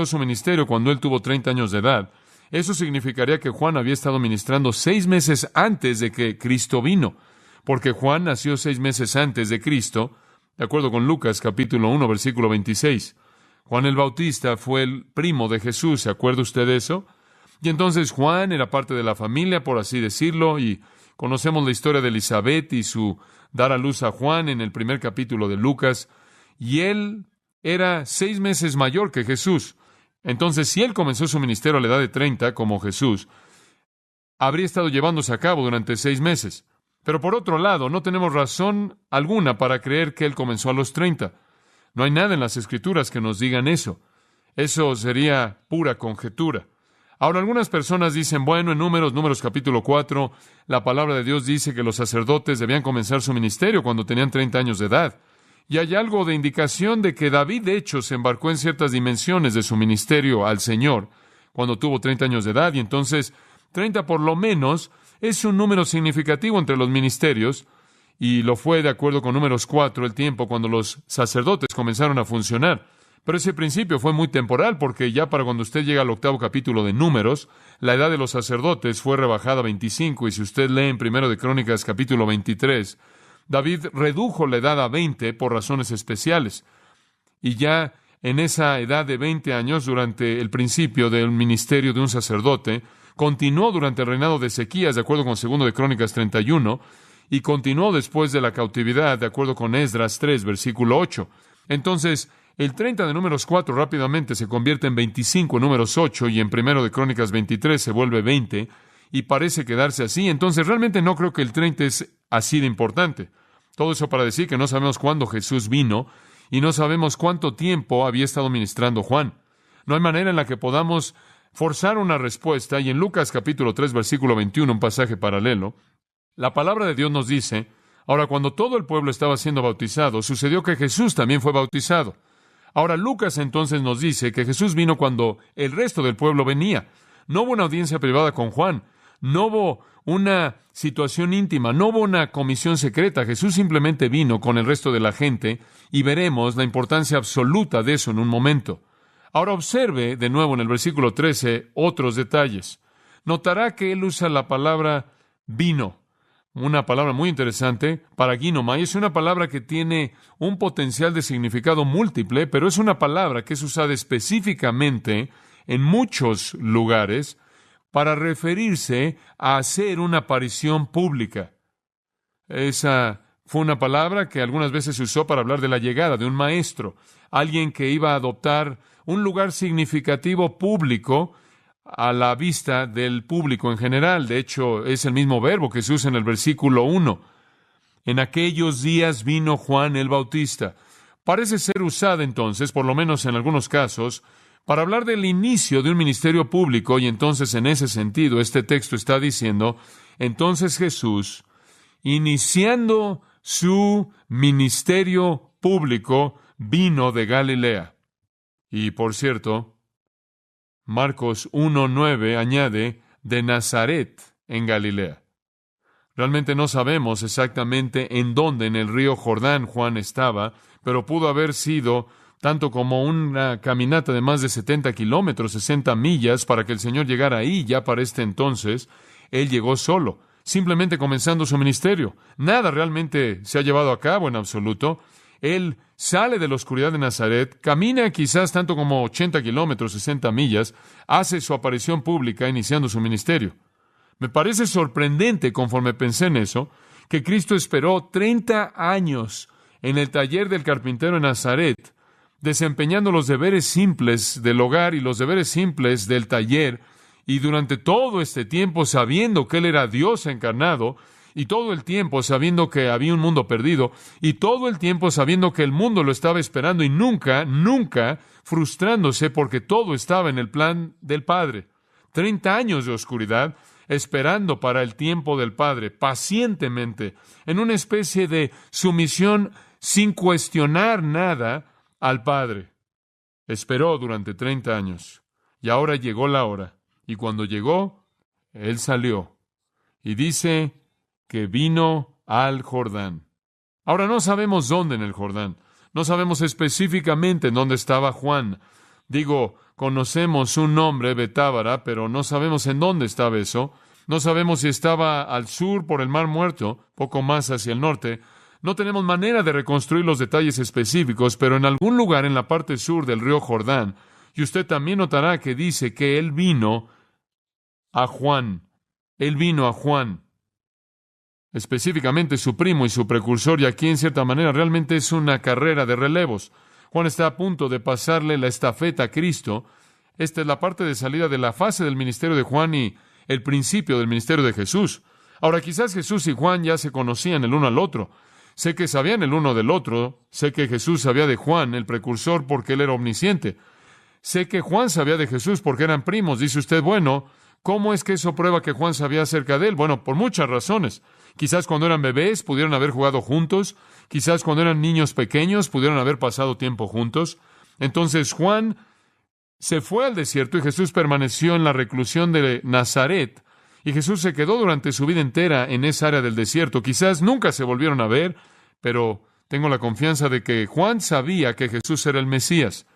su ministerio cuando él tuvo 30 años de edad, eso significaría que Juan había estado ministrando 6 meses antes de que Cristo vino, porque Juan nació 6 meses antes de Cristo, de acuerdo con Lucas capítulo 1, versículo 26. Juan el Bautista fue el primo de Jesús, ¿se acuerda usted de eso? Y entonces Juan era parte de la familia, por así decirlo, y conocemos la historia de Elizabeth y su dar a luz a Juan en el primer capítulo de Lucas, y él era 6 meses mayor que Jesús. Entonces, si él comenzó su ministerio a la edad de 30, como Jesús, habría estado llevándose a cabo durante 6 meses. Pero por otro lado, no tenemos razón alguna para creer que él comenzó a los 30. No hay nada en las Escrituras que nos digan eso. Eso sería pura conjetura. Ahora, algunas personas dicen, bueno, en Números capítulo 4, la palabra de Dios dice que los sacerdotes debían comenzar su ministerio cuando tenían 30 años de edad. Y hay algo de indicación de que David, de hecho, se embarcó en ciertas dimensiones de su ministerio al Señor cuando tuvo 30 años de edad. Y entonces, 30 por lo menos es un número significativo entre los ministerios, y lo fue de acuerdo con Números 4, el tiempo cuando los sacerdotes comenzaron a funcionar. Pero ese principio fue muy temporal, porque ya para cuando usted llega al 8º capítulo de Números, la edad de los sacerdotes fue rebajada a 25, y si usted lee en 1 de Crónicas capítulo 23, David redujo la edad a 20 por razones especiales. Y ya en esa edad de 20 años, durante el principio del ministerio de un sacerdote, continuó durante el reinado de Ezequías, de acuerdo con 2 de Crónicas 31, y continuó después de la cautividad, de acuerdo con Esdras 3, versículo 8. Entonces, el 30 de Números 4 rápidamente se convierte en 25 en Números 8, y en 1 de Crónicas 23 se vuelve 20, y parece quedarse así. Entonces, realmente no creo que el 30 es así de importante. Todo eso para decir que no sabemos cuándo Jesús vino, y no sabemos cuánto tiempo había estado ministrando Juan. No hay manera en la que podamos forzar una respuesta, y en Lucas capítulo 3, versículo 21, un pasaje paralelo, la palabra de Dios nos dice, ahora cuando todo el pueblo estaba siendo bautizado, sucedió que Jesús también fue bautizado. Ahora Lucas entonces nos dice que Jesús vino cuando el resto del pueblo venía. No hubo una audiencia privada con Juan, no hubo una situación íntima, no hubo una comisión secreta. Jesús simplemente vino con el resto de la gente, y veremos la importancia absoluta de eso en un momento. Ahora observe de nuevo en el versículo 13 otros detalles. Notará que él usa la palabra vino, una palabra muy interesante, paraginomai. Es una palabra que tiene un potencial de significado múltiple, pero es una palabra que es usada específicamente en muchos lugares para referirse a hacer una aparición pública. Esa fue una palabra que algunas veces se usó para hablar de la llegada de un maestro, alguien que iba a adoptar un lugar significativo público a la vista del público en general. De hecho, es el mismo verbo que se usa en el versículo 1. En aquellos días vino Juan el Bautista. Parece ser usada entonces, por lo menos en algunos casos, para hablar del inicio de un ministerio público, y entonces en ese sentido este texto está diciendo, entonces Jesús, iniciando su ministerio público, vino de Galilea. Y por cierto, Marcos 1:9 añade, de Nazaret en Galilea. Realmente no sabemos exactamente en dónde en el río Jordán Juan estaba, pero pudo haber sido tanto como una caminata de más de 70 kilómetros, 60 millas, para que el Señor llegara ahí. Ya para este entonces, él llegó solo, simplemente comenzando su ministerio. Nada realmente se ha llevado a cabo en absoluto. Él sale de la oscuridad de Nazaret, camina quizás tanto como 80 kilómetros, 60 millas, hace su aparición pública iniciando su ministerio. Me parece sorprendente, conforme pensé en eso, que Cristo esperó 30 años en el taller del carpintero en Nazaret, desempeñando los deberes simples del hogar y los deberes simples del taller, y durante todo este tiempo sabiendo que Él era Dios encarnado, y todo el tiempo sabiendo que había un mundo perdido, y todo el tiempo sabiendo que el mundo lo estaba esperando, y nunca frustrándose porque todo estaba en el plan del Padre. 30 años de oscuridad, esperando para el tiempo del Padre, pacientemente, en una especie de sumisión sin cuestionar nada al Padre. Esperó durante 30 años, y ahora llegó la hora, y cuando llegó, Él salió, y dice que vino al Jordán. Ahora no sabemos dónde en el Jordán, no sabemos específicamente en dónde estaba Juan. Digo, conocemos un nombre, Betábara, pero no sabemos en dónde estaba eso. No sabemos si estaba al sur por el Mar Muerto, poco más hacia el norte. No tenemos manera de reconstruir los detalles específicos, pero en algún lugar en la parte sur del río Jordán, y usted también notará que dice que él vino a Juan. Él vino a Juan, específicamente su primo y su precursor, y aquí en cierta manera realmente es una carrera de relevos. Juan está a punto de pasarle la estafeta a Cristo. Esta es la parte de salida de la fase del ministerio de Juan y el principio del ministerio de Jesús. Ahora, quizás Jesús y Juan ya se conocían el uno al otro. Sé que sabían el uno del otro. Sé que Jesús sabía de Juan, el precursor, porque él era omnisciente. Sé que Juan sabía de Jesús porque eran primos. Dice usted, bueno, ¿cómo es que eso prueba que Juan sabía acerca de él? Bueno, por muchas razones. Quizás cuando eran bebés pudieron haber jugado juntos. Quizás cuando eran niños pequeños pudieron haber pasado tiempo juntos. Entonces Juan se fue al desierto y Jesús permaneció en la reclusión de Nazaret. Y Jesús se quedó durante su vida entera en esa área del desierto. Quizás nunca se volvieron a ver, pero tengo la confianza de que Juan sabía que Jesús era el Mesías.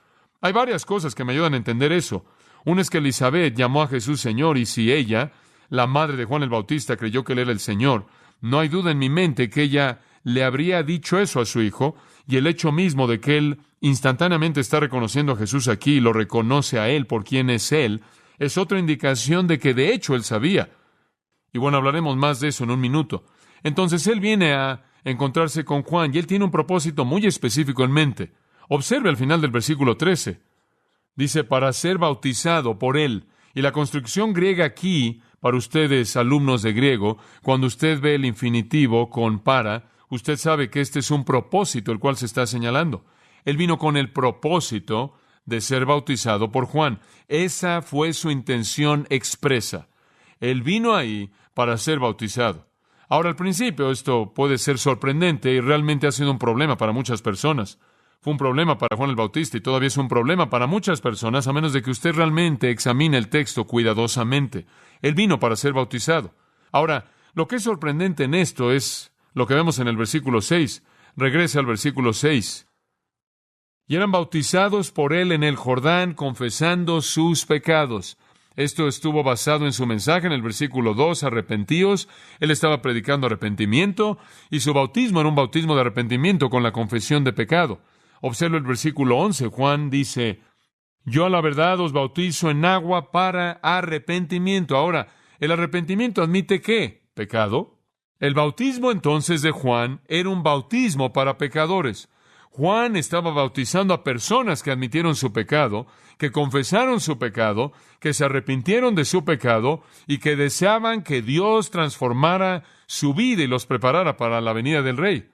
Hay varias cosas que me ayudan a entender eso. Una es que Elizabeth llamó a Jesús Señor, y si ella, la madre de Juan el Bautista, creyó que él era el Señor, no hay duda en mi mente que ella le habría dicho eso a su hijo, y el hecho mismo de que él instantáneamente está reconociendo a Jesús aquí y lo reconoce a él por quien es él, es otra indicación de que de hecho él sabía. Y bueno, hablaremos más de eso en un minuto. Entonces él viene a encontrarse con Juan y él tiene un propósito muy específico en mente. Observe al final del versículo 13. Dice, para ser bautizado por él. Y la construcción griega aquí, para ustedes, alumnos de griego, cuando usted ve el infinitivo con para, usted sabe que este es un propósito el cual se está señalando. Él vino con el propósito de ser bautizado por Juan. Esa fue su intención expresa. Él vino ahí para ser bautizado. Ahora, al principio, esto puede ser sorprendente y realmente ha sido un problema para muchas personas. Fue un problema para Juan el Bautista y todavía es un problema para muchas personas, a menos de que usted realmente examine el texto cuidadosamente. Él vino para ser bautizado. Ahora, lo que es sorprendente en esto es lo que vemos en el versículo 6. Regrese al versículo 6. Y eran bautizados por él en el Jordán, confesando sus pecados. Esto estuvo basado en su mensaje en el versículo 2, arrepentíos. Él estaba predicando arrepentimiento, y su bautismo era un bautismo de arrepentimiento con la confesión de pecado. Observe el versículo 11. Juan dice, yo a la verdad os bautizo en agua para arrepentimiento. Ahora, ¿el arrepentimiento admite qué? ¿Pecado? El bautismo entonces de Juan era un bautismo para pecadores. Juan estaba bautizando a personas que admitieron su pecado, que confesaron su pecado, que se arrepintieron de su pecado y que deseaban que Dios transformara su vida y los preparara para la venida del Rey.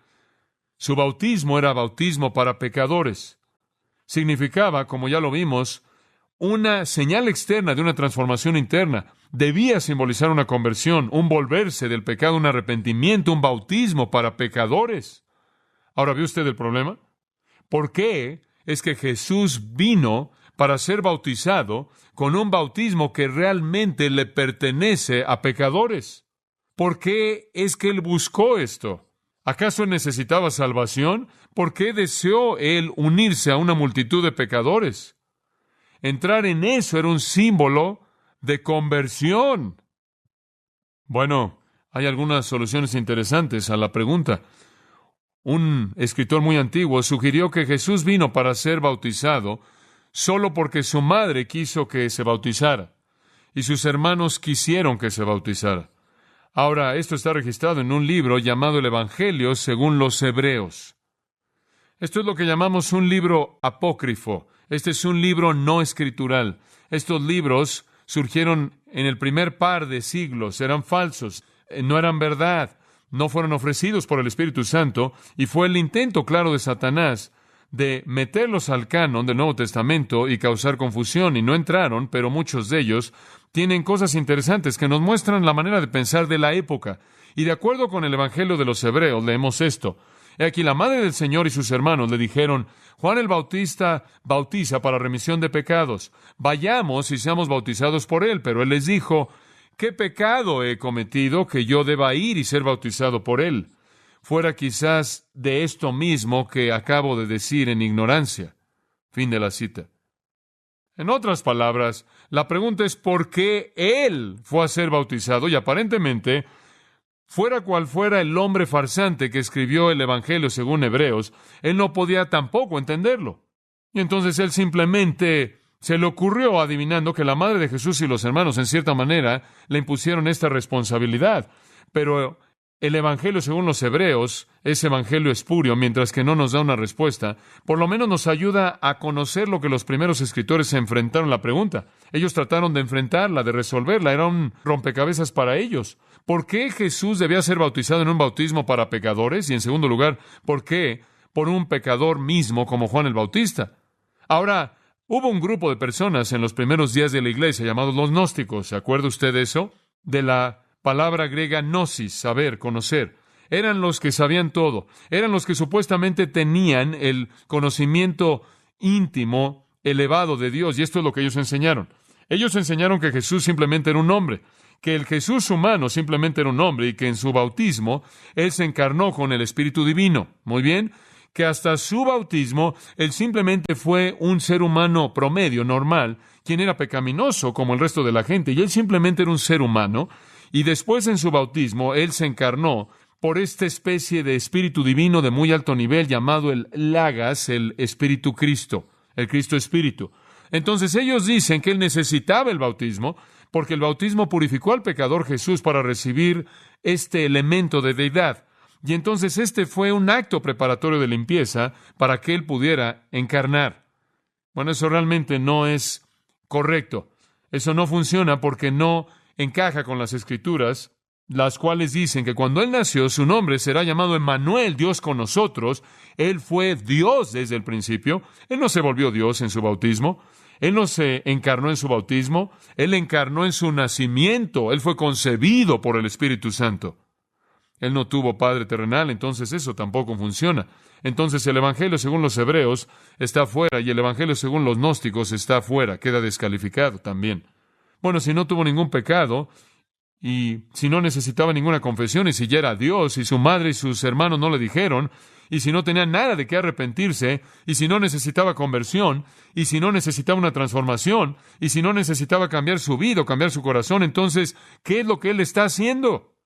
Su bautismo era bautismo para pecadores. Significaba, como ya lo vimos, una señal externa de una transformación interna. Debía simbolizar una conversión, un volverse del pecado, un arrepentimiento, un bautismo para pecadores. Ahora, ¿ve usted el problema? ¿Por qué es que Jesús vino para ser bautizado con un bautismo que realmente le pertenece a pecadores? ¿Por qué es que Él buscó esto? ¿Acaso necesitaba salvación? ¿Por qué deseó Él unirse a una multitud de pecadores? Entrar en eso era un símbolo de conversión. Bueno, hay algunas soluciones interesantes a la pregunta. Un escritor muy antiguo sugirió que Jesús vino para ser bautizado solo porque su madre quiso que se bautizara y sus hermanos quisieron que se bautizara. Ahora, esto está registrado en un libro llamado el Evangelio según los Hebreos. Esto es lo que llamamos un libro apócrifo. Este es un libro no escritural. Estos libros surgieron en el primer par de siglos, eran falsos, no eran verdad. No fueron ofrecidos por el Espíritu Santo, y fue el intento claro de Satanás de meterlos al canon del Nuevo Testamento y causar confusión, y no entraron, pero muchos de ellos tienen cosas interesantes que nos muestran la manera de pensar de la época. Y de acuerdo con el Evangelio de los Hebreos, leemos esto. He aquí la madre del Señor y sus hermanos le dijeron, Juan el Bautista bautiza para remisión de pecados. Vayamos y seamos bautizados por él. Pero él les dijo, ¿qué pecado he cometido que yo deba ir y ser bautizado por él? Fuera quizás de esto mismo que acabo de decir en ignorancia. Fin de la cita. En otras palabras, la pregunta es por qué él fue a ser bautizado y aparentemente, fuera cual fuera el hombre farsante que escribió el Evangelio según Hebreos, él no podía tampoco entenderlo. Y entonces él simplemente se le ocurrió, adivinando, que la madre de Jesús y los hermanos, en cierta manera, le impusieron esta responsabilidad. Pero el Evangelio según los Hebreos es evangelio espurio, mientras que no nos da una respuesta. Por lo menos nos ayuda a conocer lo que los primeros escritores se enfrentaron a la pregunta. Ellos trataron de enfrentarla, de resolverla. Era un rompecabezas para ellos. ¿Por qué Jesús debía ser bautizado en un bautismo para pecadores? Y en segundo lugar, ¿por qué por un pecador mismo como Juan el Bautista? Ahora, hubo un grupo de personas en los primeros días de la iglesia llamados los gnósticos. ¿Se acuerda usted de eso? De la palabra griega gnosis, saber, conocer. Eran los que sabían todo. Eran los que supuestamente tenían el conocimiento íntimo, elevado de Dios. Y esto es lo que ellos enseñaron. Ellos enseñaron que Jesús simplemente era un hombre, que el Jesús humano simplemente era un hombre y que en su bautismo Él se encarnó con el Espíritu Divino. Muy bien, que hasta su bautismo Él simplemente fue un ser humano promedio, normal, quien era pecaminoso como el resto de la gente, y Él simplemente era un ser humano, y después en su bautismo Él se encarnó por esta especie de Espíritu Divino de muy alto nivel llamado el Logos, el Espíritu Cristo, el Cristo Espíritu. Entonces ellos dicen que Él necesitaba el bautismo, porque el bautismo purificó al pecador Jesús para recibir este elemento de deidad. Y entonces este fue un acto preparatorio de limpieza para que Él pudiera encarnar. Bueno, eso realmente no es correcto. Eso no funciona porque no encaja con las Escrituras, las cuales dicen que cuando Él nació, su nombre será llamado Emmanuel, Dios con nosotros. Él fue Dios desde el principio. Él no se volvió Dios en su bautismo. Él no se encarnó en su bautismo. Él encarnó en su nacimiento. Él fue concebido por el Espíritu Santo. Él no tuvo padre terrenal, entonces eso tampoco funciona. Entonces el Evangelio según los Hebreos está fuera y el Evangelio según los gnósticos está fuera, queda descalificado también. Bueno, si no tuvo ningún pecado y si no necesitaba ninguna confesión y si ya era Dios y su madre y sus hermanos no le dijeron y si no tenía nada de qué arrepentirse y si no necesitaba conversión y si no necesitaba una transformación y si no necesitaba cambiar su vida o cambiar su corazón, entonces, ¿qué es lo que Él está haciendo?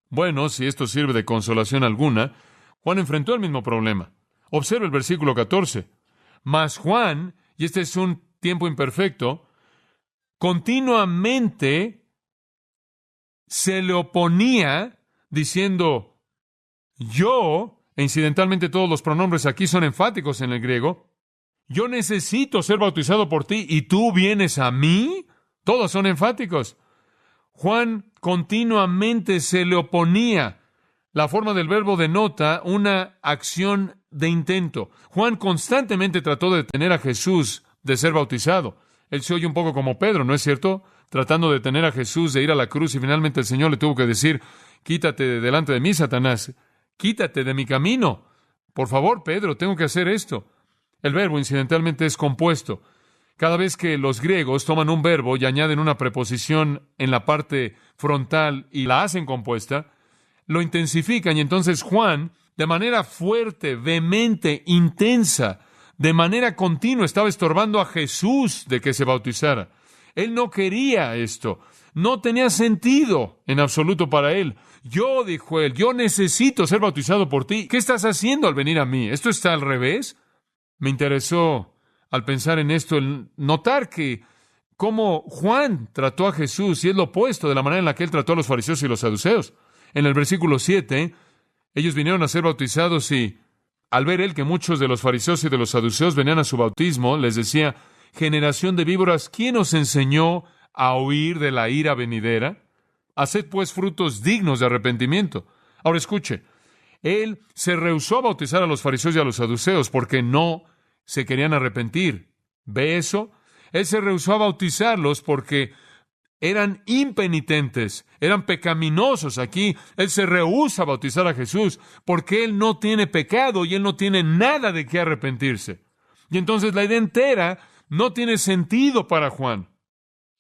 Bueno, si esto sirve de consolación alguna, Juan enfrentó el mismo problema. Observe el versículo 14. Mas Juan, y este es un tiempo imperfecto, continuamente se le oponía diciendo, yo, e incidentalmente todos los pronombres aquí son enfáticos en el griego, yo necesito ser bautizado por ti y tú vienes a mí. Todos son enfáticos. Juan continuamente se le oponía. La forma del verbo denota una acción de intento. Juan constantemente trató de detener a Jesús de ser bautizado. Él se oye un poco como Pedro, ¿no es cierto? Tratando de detener a Jesús de ir a la cruz y finalmente el Señor le tuvo que decir, quítate de delante de mí, Satanás, quítate de mi camino. Por favor, Pedro, tengo que hacer esto. El verbo incidentalmente es compuesto. Cada vez que los griegos toman un verbo y añaden una preposición en la parte frontal y la hacen compuesta, lo intensifican y entonces Juan, de manera fuerte, vehemente, intensa, de manera continua, estaba estorbando a Jesús de que se bautizara. Él no quería esto. No tenía sentido en absoluto para él. Yo, dijo él, yo necesito ser bautizado por ti. ¿Qué estás haciendo al venir a mí? ¿Esto está al revés? Me interesó al pensar en esto, el notar que cómo Juan trató a Jesús y es lo opuesto de la manera en la que él trató a los fariseos y los saduceos. En el versículo 7, ellos vinieron a ser bautizados y al ver él que muchos de los fariseos y de los saduceos venían a su bautismo, les decía, generación de víboras, ¿quién os enseñó a huir de la ira venidera? Haced pues frutos dignos de arrepentimiento. Ahora escuche, él se rehusó a bautizar a los fariseos y a los saduceos porque no se querían arrepentir. ¿Ve eso? Él se rehusó a bautizarlos porque eran impenitentes, eran pecaminosos. Aquí él se rehúsa a bautizar a Jesús porque él no tiene pecado y él no tiene nada de qué arrepentirse. Y entonces la idea entera no tiene sentido para Juan.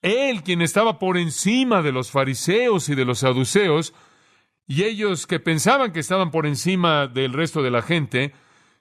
Él, quien estaba por encima de los fariseos y de los saduceos, y ellos que pensaban que estaban por encima del resto de la gente,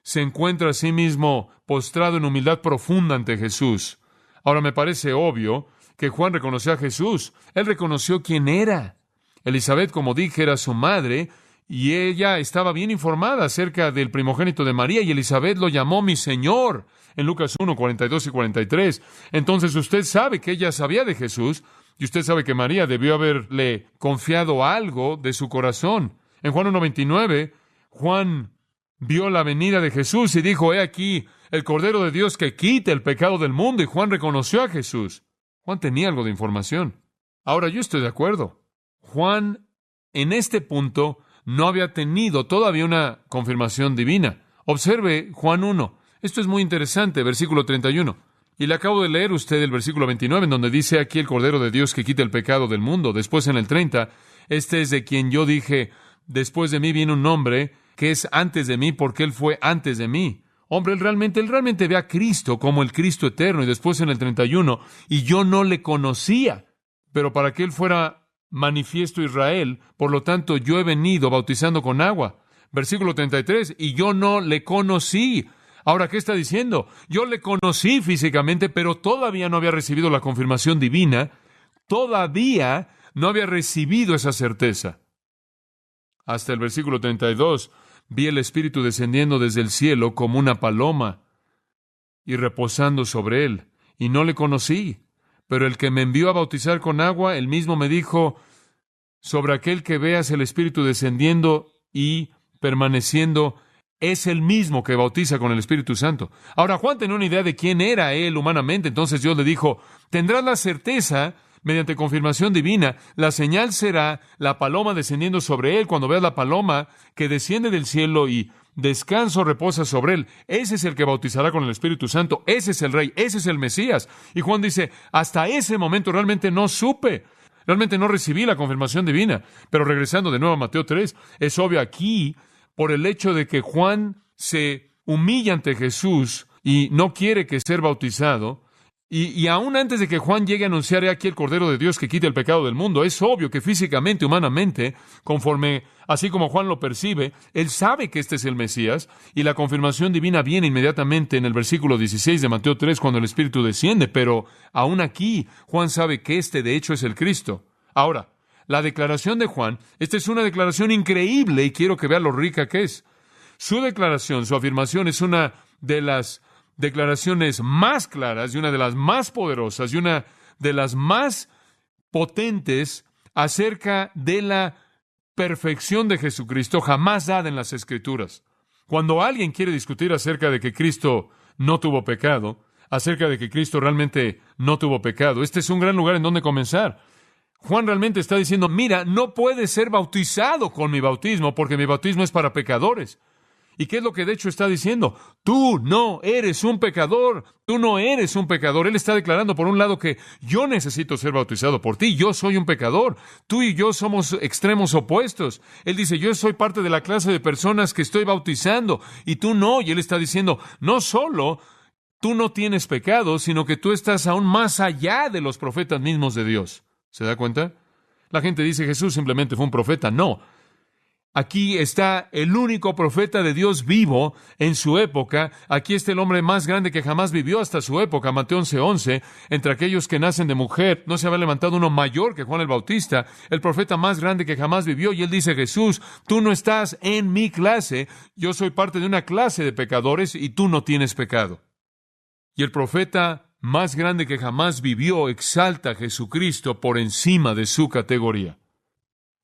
se encuentra a sí mismo postrado en humildad profunda ante Jesús, Ahora me parece obvio que Juan reconoció a Jesús. Él reconoció quién era. Elizabeth, como dije, era su madre, y ella estaba bien informada acerca del primogénito de María, y Elizabeth lo llamó mi Señor, en Lucas 1, 42 y 43. Entonces usted sabe que ella sabía de Jesús, y usted sabe que María debió haberle confiado algo de su corazón. En Juan 1:29, Juan vio la venida de Jesús y dijo, he aquí el Cordero de Dios que quita el pecado del mundo, y Juan reconoció a Jesús. Juan tenía algo de información. Ahora, yo estoy de acuerdo. Juan, en este punto, no había tenido todavía una confirmación divina. Observe Juan 1. Esto es muy interesante, versículo 31. Y le acabo de leer usted el versículo 29, en donde dice aquí el Cordero de Dios que quita el pecado del mundo. Después en el 30, este es de quien yo dije, después de mí viene un hombre que es antes de mí, porque él fue antes de mí. Hombre, él realmente ve a Cristo como el Cristo eterno. Y después en el 31, y yo no le conocía, pero para que él fuera manifiesto Israel, por lo tanto yo he venido bautizando con agua. Versículo 33, y yo no le conocí. Ahora, ¿qué está diciendo? Yo le conocí físicamente, pero todavía no había recibido la confirmación divina, todavía no había recibido esa certeza. Hasta el versículo 32, vi el Espíritu descendiendo desde el cielo como una paloma y reposando sobre él, y no le conocí. Pero el que me envió a bautizar con agua, él mismo me dijo, sobre aquel que veas el Espíritu descendiendo y permaneciendo, es el mismo que bautiza con el Espíritu Santo. Ahora, Juan tenía una idea de quién era él humanamente, entonces Dios le dijo, tendrás la certeza, mediante confirmación divina, la señal será la paloma descendiendo sobre él. Cuando veas la paloma que desciende del cielo y descanso reposa sobre él, ese es el que bautizará con el Espíritu Santo, ese es el Rey, ese es el Mesías. Y Juan dice, hasta ese momento realmente no supe, realmente no recibí la confirmación divina. Pero regresando de nuevo a Mateo 3, es obvio aquí, por el hecho de que Juan se humilla ante Jesús y no quiere que ser bautizado, y aún antes de que Juan llegue a anunciar he aquí el Cordero de Dios que quita el pecado del mundo, es obvio que físicamente, humanamente, conforme, así como Juan lo percibe, él sabe que este es el Mesías, y la confirmación divina viene inmediatamente en el versículo 16 de Mateo 3, cuando el Espíritu desciende, pero aún aquí, Juan sabe que este de hecho es el Cristo. Ahora, la declaración de Juan, esta es una declaración increíble, y quiero que vea lo rica que es. Su declaración, su afirmación es una de las declaraciones más claras y una de las más poderosas y una de las más potentes acerca de la perfección de Jesucristo jamás dada en las Escrituras. Cuando alguien quiere discutir acerca de que Cristo no tuvo pecado, acerca de que Cristo realmente no tuvo pecado, este es un gran lugar en donde comenzar. Juan realmente está diciendo, mira, no puedes ser bautizado con mi bautismo porque mi bautismo es para pecadores. ¿Y qué es lo que de hecho está diciendo? Tú no eres un pecador, tú no eres un pecador. Él está declarando por un lado que yo necesito ser bautizado por ti, yo soy un pecador, tú y yo somos extremos opuestos. Él dice, yo soy parte de la clase de personas que estoy bautizando y tú no. Y él está diciendo, no solo tú no tienes pecado, sino que tú estás aún más allá de los profetas mismos de Dios. ¿Se da cuenta? La gente dice, Jesús simplemente fue un profeta. No. Aquí está el único profeta de Dios vivo en su época. Aquí está el hombre más grande que jamás vivió hasta su época. Mateo 11:11. Entre aquellos que nacen de mujer, no se había levantado uno mayor que Juan el Bautista, el profeta más grande que jamás vivió. Y él dice, Jesús, tú no estás en mi clase. Yo soy parte de una clase de pecadores y tú no tienes pecado. Y el profeta más grande que jamás vivió exalta a Jesucristo por encima de su categoría.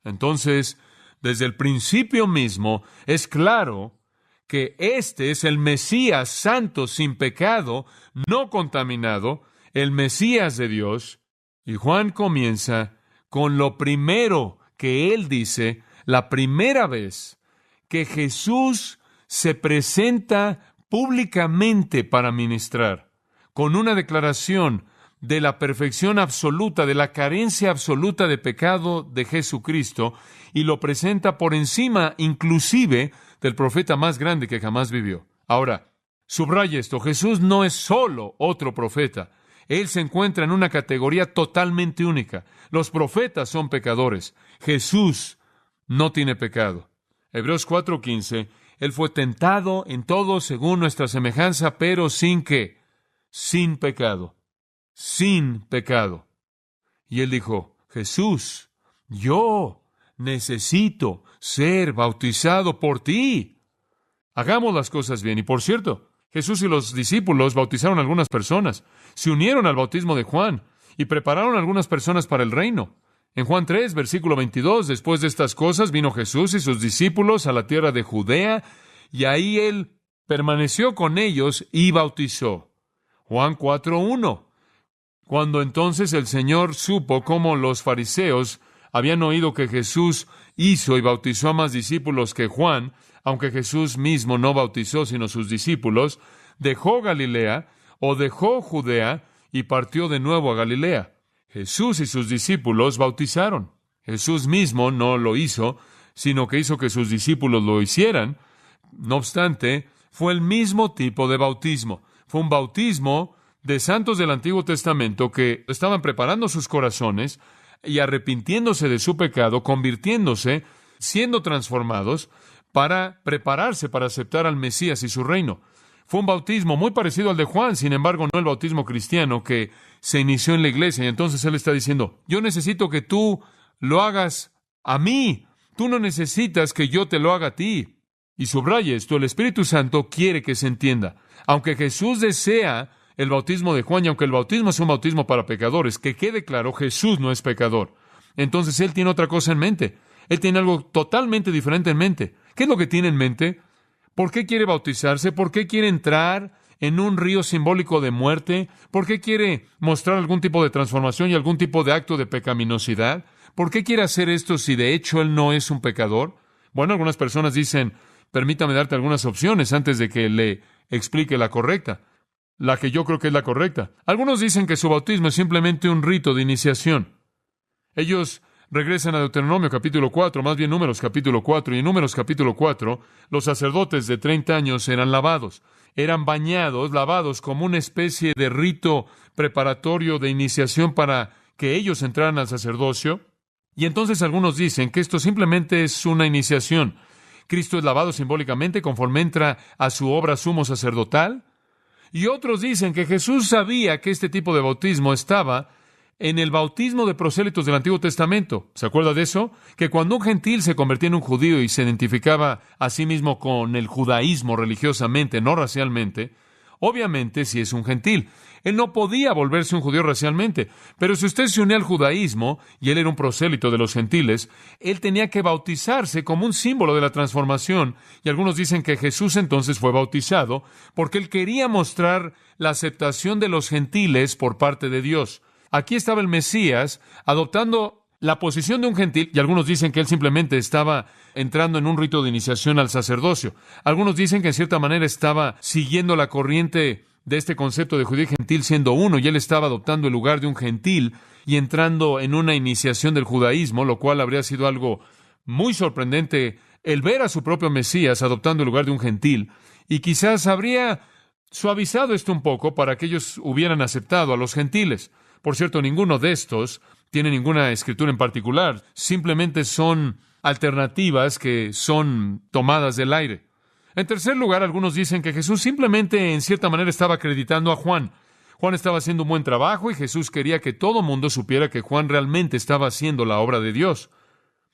Entonces, desde el principio mismo, es claro que este es el Mesías santo, sin pecado, no contaminado, el Mesías de Dios. Y Juan comienza con lo primero que él dice, la primera vez que Jesús se presenta públicamente para ministrar, con una declaración de la perfección absoluta, de la carencia absoluta de pecado de Jesucristo, y lo presenta por encima, inclusive, del profeta más grande que jamás vivió. Ahora, subraya esto, Jesús no es solo otro profeta. Él se encuentra en una categoría totalmente única. Los profetas son pecadores. Jesús no tiene pecado. Hebreos 4:15, Él fue tentado en todo según nuestra semejanza, pero sin pecado. sin pecado. Y él dijo, Jesús, yo necesito ser bautizado por ti. Hagamos las cosas bien. Y por cierto, Jesús y los discípulos bautizaron a algunas personas, se unieron al bautismo de Juan y prepararon a algunas personas para el reino. En Juan 3, versículo 22, después de estas cosas vino Jesús y sus discípulos a la tierra de Judea, y ahí él permaneció con ellos y bautizó. Juan 4:1. Cuando entonces el Señor supo cómo los fariseos habían oído que Jesús hizo y bautizó a más discípulos que Juan, aunque Jesús mismo no bautizó sino sus discípulos, dejó Galilea o dejó Judea y partió de nuevo a Galilea. Jesús y sus discípulos bautizaron. Jesús mismo no lo hizo, sino que hizo que sus discípulos lo hicieran. No obstante, fue el mismo tipo de bautismo. Fue un bautismo de santos del Antiguo Testamento que estaban preparando sus corazones y arrepintiéndose de su pecado, convirtiéndose, siendo transformados para prepararse para aceptar al Mesías y su reino. Fue un bautismo muy parecido al de Juan, sin embargo, no el bautismo cristiano que se inició en la iglesia. Y entonces él está diciendo, yo necesito que tú lo hagas a mí. Tú no necesitas que yo te lo haga a ti. Y subraya esto, el Espíritu Santo quiere que se entienda. Aunque Jesús desea el bautismo de Juan, y aunque el bautismo es un bautismo para pecadores, que quede claro, Jesús no es pecador. Entonces él tiene otra cosa en mente. Él tiene algo totalmente diferente en mente. ¿Qué es lo que tiene en mente? ¿Por qué quiere bautizarse? ¿Por qué quiere entrar en un río simbólico de muerte? ¿Por qué quiere mostrar algún tipo de transformación y algún tipo de acto de pecaminosidad? ¿Por qué quiere hacer esto si de hecho él no es un pecador? Bueno, algunas personas dicen, permítame darte algunas opciones antes de que le explique la correcta, la que yo creo que es la correcta. Algunos dicen que su bautismo es simplemente un rito de iniciación. Ellos regresan a Deuteronomio capítulo 4, más bien Números capítulo 4, y en Números capítulo 4, los sacerdotes de 30 años eran lavados, eran bañados, lavados como una especie de rito preparatorio de iniciación para que ellos entraran al sacerdocio. Y entonces algunos dicen que esto simplemente es una iniciación. Cristo es lavado simbólicamente conforme entra a su obra sumo sacerdotal. Y otros dicen que Jesús sabía que este tipo de bautismo estaba en el bautismo de prosélitos del Antiguo Testamento. ¿Se acuerda de eso? Que cuando un gentil se convertía en un judío y se identificaba a sí mismo con el judaísmo religiosamente, no racialmente, obviamente si es un gentil, él no podía volverse un judío racialmente. Pero si usted se unía al judaísmo, y él era un prosélito de los gentiles, él tenía que bautizarse como un símbolo de la transformación. Y algunos dicen que Jesús entonces fue bautizado porque él quería mostrar la aceptación de los gentiles por parte de Dios. Aquí estaba el Mesías adoptando la posición de un gentil, y algunos dicen que él simplemente estaba entrando en un rito de iniciación al sacerdocio. Algunos dicen que en cierta manera estaba siguiendo la corriente de este concepto de judío y gentil siendo uno, y él estaba adoptando el lugar de un gentil y entrando en una iniciación del judaísmo, lo cual habría sido algo muy sorprendente el ver a su propio Mesías adoptando el lugar de un gentil, y quizás habría suavizado esto un poco para que ellos hubieran aceptado a los gentiles. Por cierto, ninguno de estos tiene ninguna escritura en particular, simplemente son alternativas que son tomadas del aire. En tercer lugar, algunos dicen que Jesús simplemente en cierta manera estaba acreditando a Juan. Juan estaba haciendo un buen trabajo y Jesús quería que todo mundo supiera que Juan realmente estaba haciendo la obra de Dios.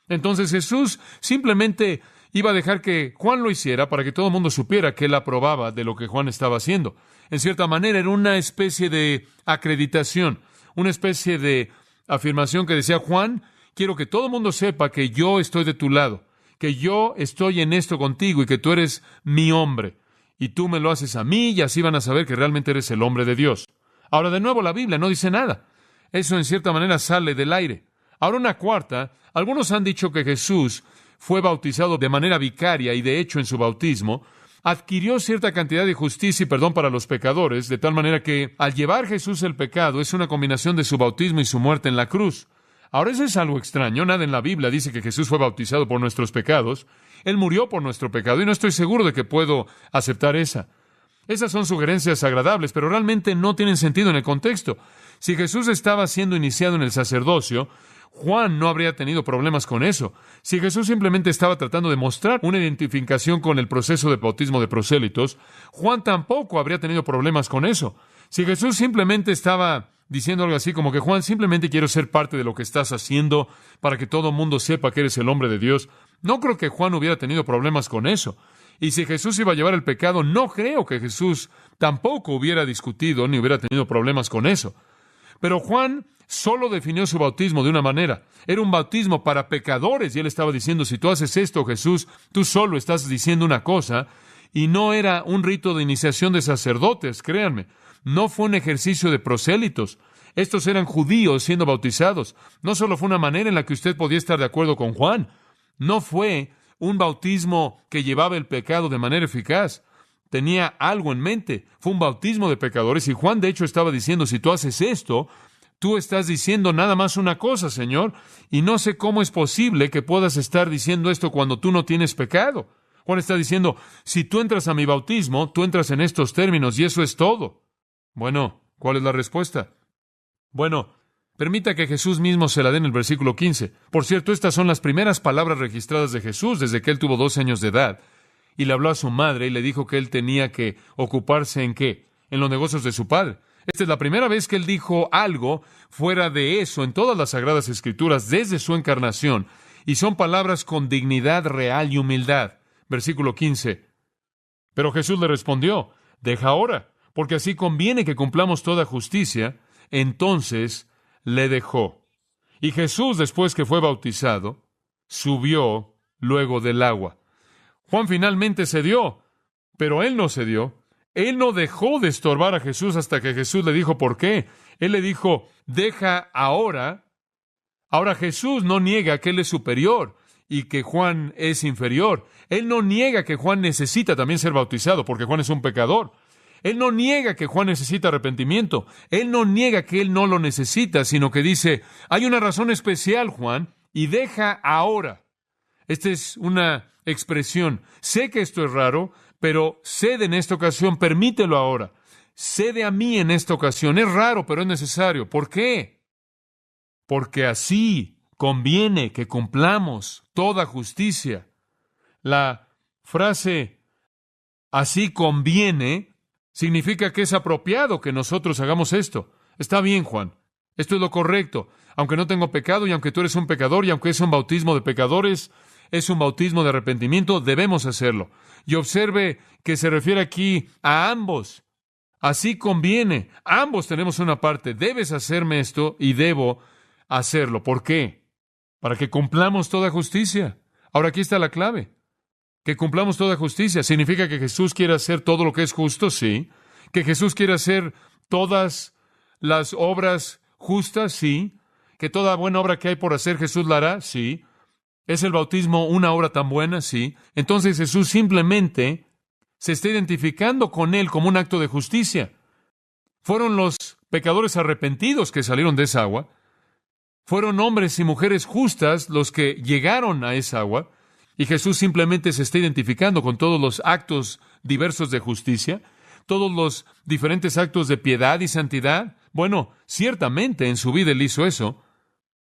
Entonces Jesús simplemente iba a dejar que Juan lo hiciera para que todo el mundo supiera que él aprobaba de lo que Juan estaba haciendo. En cierta manera era una especie de acreditación, una especie de afirmación que decía, Juan, quiero que todo el mundo sepa que yo estoy de tu lado, que yo estoy en esto contigo y que tú eres mi hombre. Y tú me lo haces a mí y así van a saber que realmente eres el hombre de Dios. Ahora, de nuevo, la Biblia no dice nada. Eso en cierta manera sale del aire. Ahora, una cuarta, algunos han dicho que Jesús fue bautizado de manera vicaria y de hecho en su bautismo adquirió cierta cantidad de justicia y perdón para los pecadores, de tal manera que al llevar Jesús el pecado es una combinación de su bautismo y su muerte en la cruz. Ahora, eso es algo extraño. Nada en la Biblia dice que Jesús fue bautizado por nuestros pecados. Él murió por nuestro pecado y no estoy seguro de que puedo aceptar esa. Esas son sugerencias agradables, pero realmente no tienen sentido en el contexto. Si Jesús estaba siendo iniciado en el sacerdocio, Juan no habría tenido problemas con eso. Si Jesús simplemente estaba tratando de mostrar una identificación con el proceso de bautismo de prosélitos, Juan tampoco habría tenido problemas con eso. Si Jesús simplemente estaba diciendo algo así como que Juan, simplemente quiero ser parte de lo que estás haciendo para que todo el mundo sepa que eres el hombre de Dios, no creo que Juan hubiera tenido problemas con eso. Y si Jesús iba a llevar el pecado, no creo que Jesús tampoco hubiera discutido ni hubiera tenido problemas con eso. Pero Juan solo definió su bautismo de una manera. Era un bautismo para pecadores y él estaba diciendo, si tú haces esto, Jesús, tú solo estás diciendo una cosa, y no era un rito de iniciación de sacerdotes, créanme. No fue un ejercicio de prosélitos. Estos eran judíos siendo bautizados. No solo fue una manera en la que usted podía estar de acuerdo con Juan. No fue un bautismo que llevaba el pecado de manera eficaz. Tenía algo en mente. Fue un bautismo de pecadores y Juan de hecho estaba diciendo, si tú haces esto, tú estás diciendo nada más una cosa, Señor, y no sé cómo es posible que puedas estar diciendo esto cuando tú no tienes pecado. Juan está diciendo, si tú entras a mi bautismo, tú entras en estos términos y eso es todo. Bueno, ¿cuál es la respuesta? Bueno, permita que Jesús mismo se la dé en el versículo 15. Por cierto, estas son las primeras palabras registradas de Jesús desde que él tuvo 12 años de edad. Y le habló a su madre y le dijo que él tenía que ocuparse ¿en qué? En los negocios de su padre. Esta es la primera vez que él dijo algo fuera de eso en todas las Sagradas Escrituras desde su encarnación. Y son palabras con dignidad real y humildad. Versículo 15. Pero Jesús le respondió, deja ahora, porque así conviene que cumplamos toda justicia. Entonces le dejó. Y Jesús, después que fue bautizado, subió luego del agua. Juan finalmente cedió, pero él no cedió. Él no dejó de estorbar a Jesús hasta que Jesús le dijo por qué. Él le dijo, deja ahora. Ahora Jesús no niega que él es superior y que Juan es inferior. Él no niega que Juan necesita también ser bautizado porque Juan es un pecador. Él no niega que Juan necesita arrepentimiento. Él no niega que él no lo necesita, sino que dice, hay una razón especial, Juan, y deja ahora. Esta es una expresión. Sé que esto es raro, pero cede en esta ocasión, permítelo ahora. Cede a mí en esta ocasión. Es raro, pero es necesario. ¿Por qué? Porque así conviene que cumplamos toda justicia. La frase así conviene significa que es apropiado que nosotros hagamos esto. Está bien, Juan. Esto es lo correcto. Aunque no tengo pecado y aunque tú eres un pecador y aunque es un bautismo de pecadores, es un bautismo de arrepentimiento, debemos hacerlo. Y observe que se refiere aquí a ambos. Así conviene. Ambos tenemos una parte. Debes hacerme esto y debo hacerlo. ¿Por qué? Para que cumplamos toda justicia. Ahora aquí está la clave. Que cumplamos toda justicia. ¿Significa que Jesús quiere hacer todo lo que es justo? Sí. ¿Que Jesús quiere hacer todas las obras justas? Sí. ¿Que toda buena obra que hay por hacer Jesús la hará? Sí. ¿Es el bautismo una obra tan buena? Sí. Entonces Jesús simplemente se está identificando con él como un acto de justicia. Fueron los pecadores arrepentidos que salieron de esa agua. Fueron hombres y mujeres justas los que llegaron a esa agua. Y Jesús simplemente se está identificando con todos los actos diversos de justicia, todos los diferentes actos de piedad y santidad. Bueno, ciertamente en su vida él hizo eso.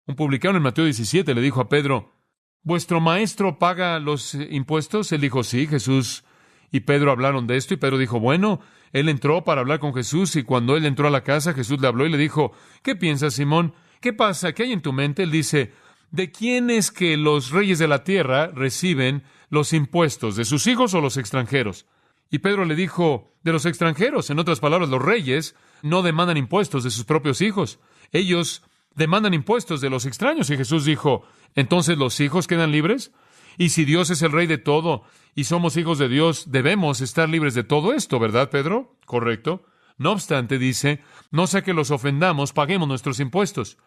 Un publicano en Mateo 17 le dijo a Pedro, ¿vuestro maestro paga los impuestos? Él dijo, sí. Jesús y Pedro hablaron de esto y Pedro dijo, bueno, él entró para hablar con Jesús y cuando él entró a la casa, Jesús le habló y le dijo, ¿qué piensas, Simón? ¿Qué pasa? ¿Qué hay en tu mente? Él dice, ¿de quién es que los reyes de la tierra reciben los impuestos? ¿De sus hijos o los extranjeros? Y Pedro le dijo, de los extranjeros. En otras palabras, los reyes no demandan impuestos de sus propios hijos. Ellos demandan impuestos de los extraños. Y Jesús dijo, ¿entonces los hijos quedan libres? Y si Dios es el rey de todo y somos hijos de Dios, debemos estar libres de todo esto, ¿verdad, Pedro? Correcto. No obstante, dice, no sea que los ofendamos, paguemos nuestros impuestos.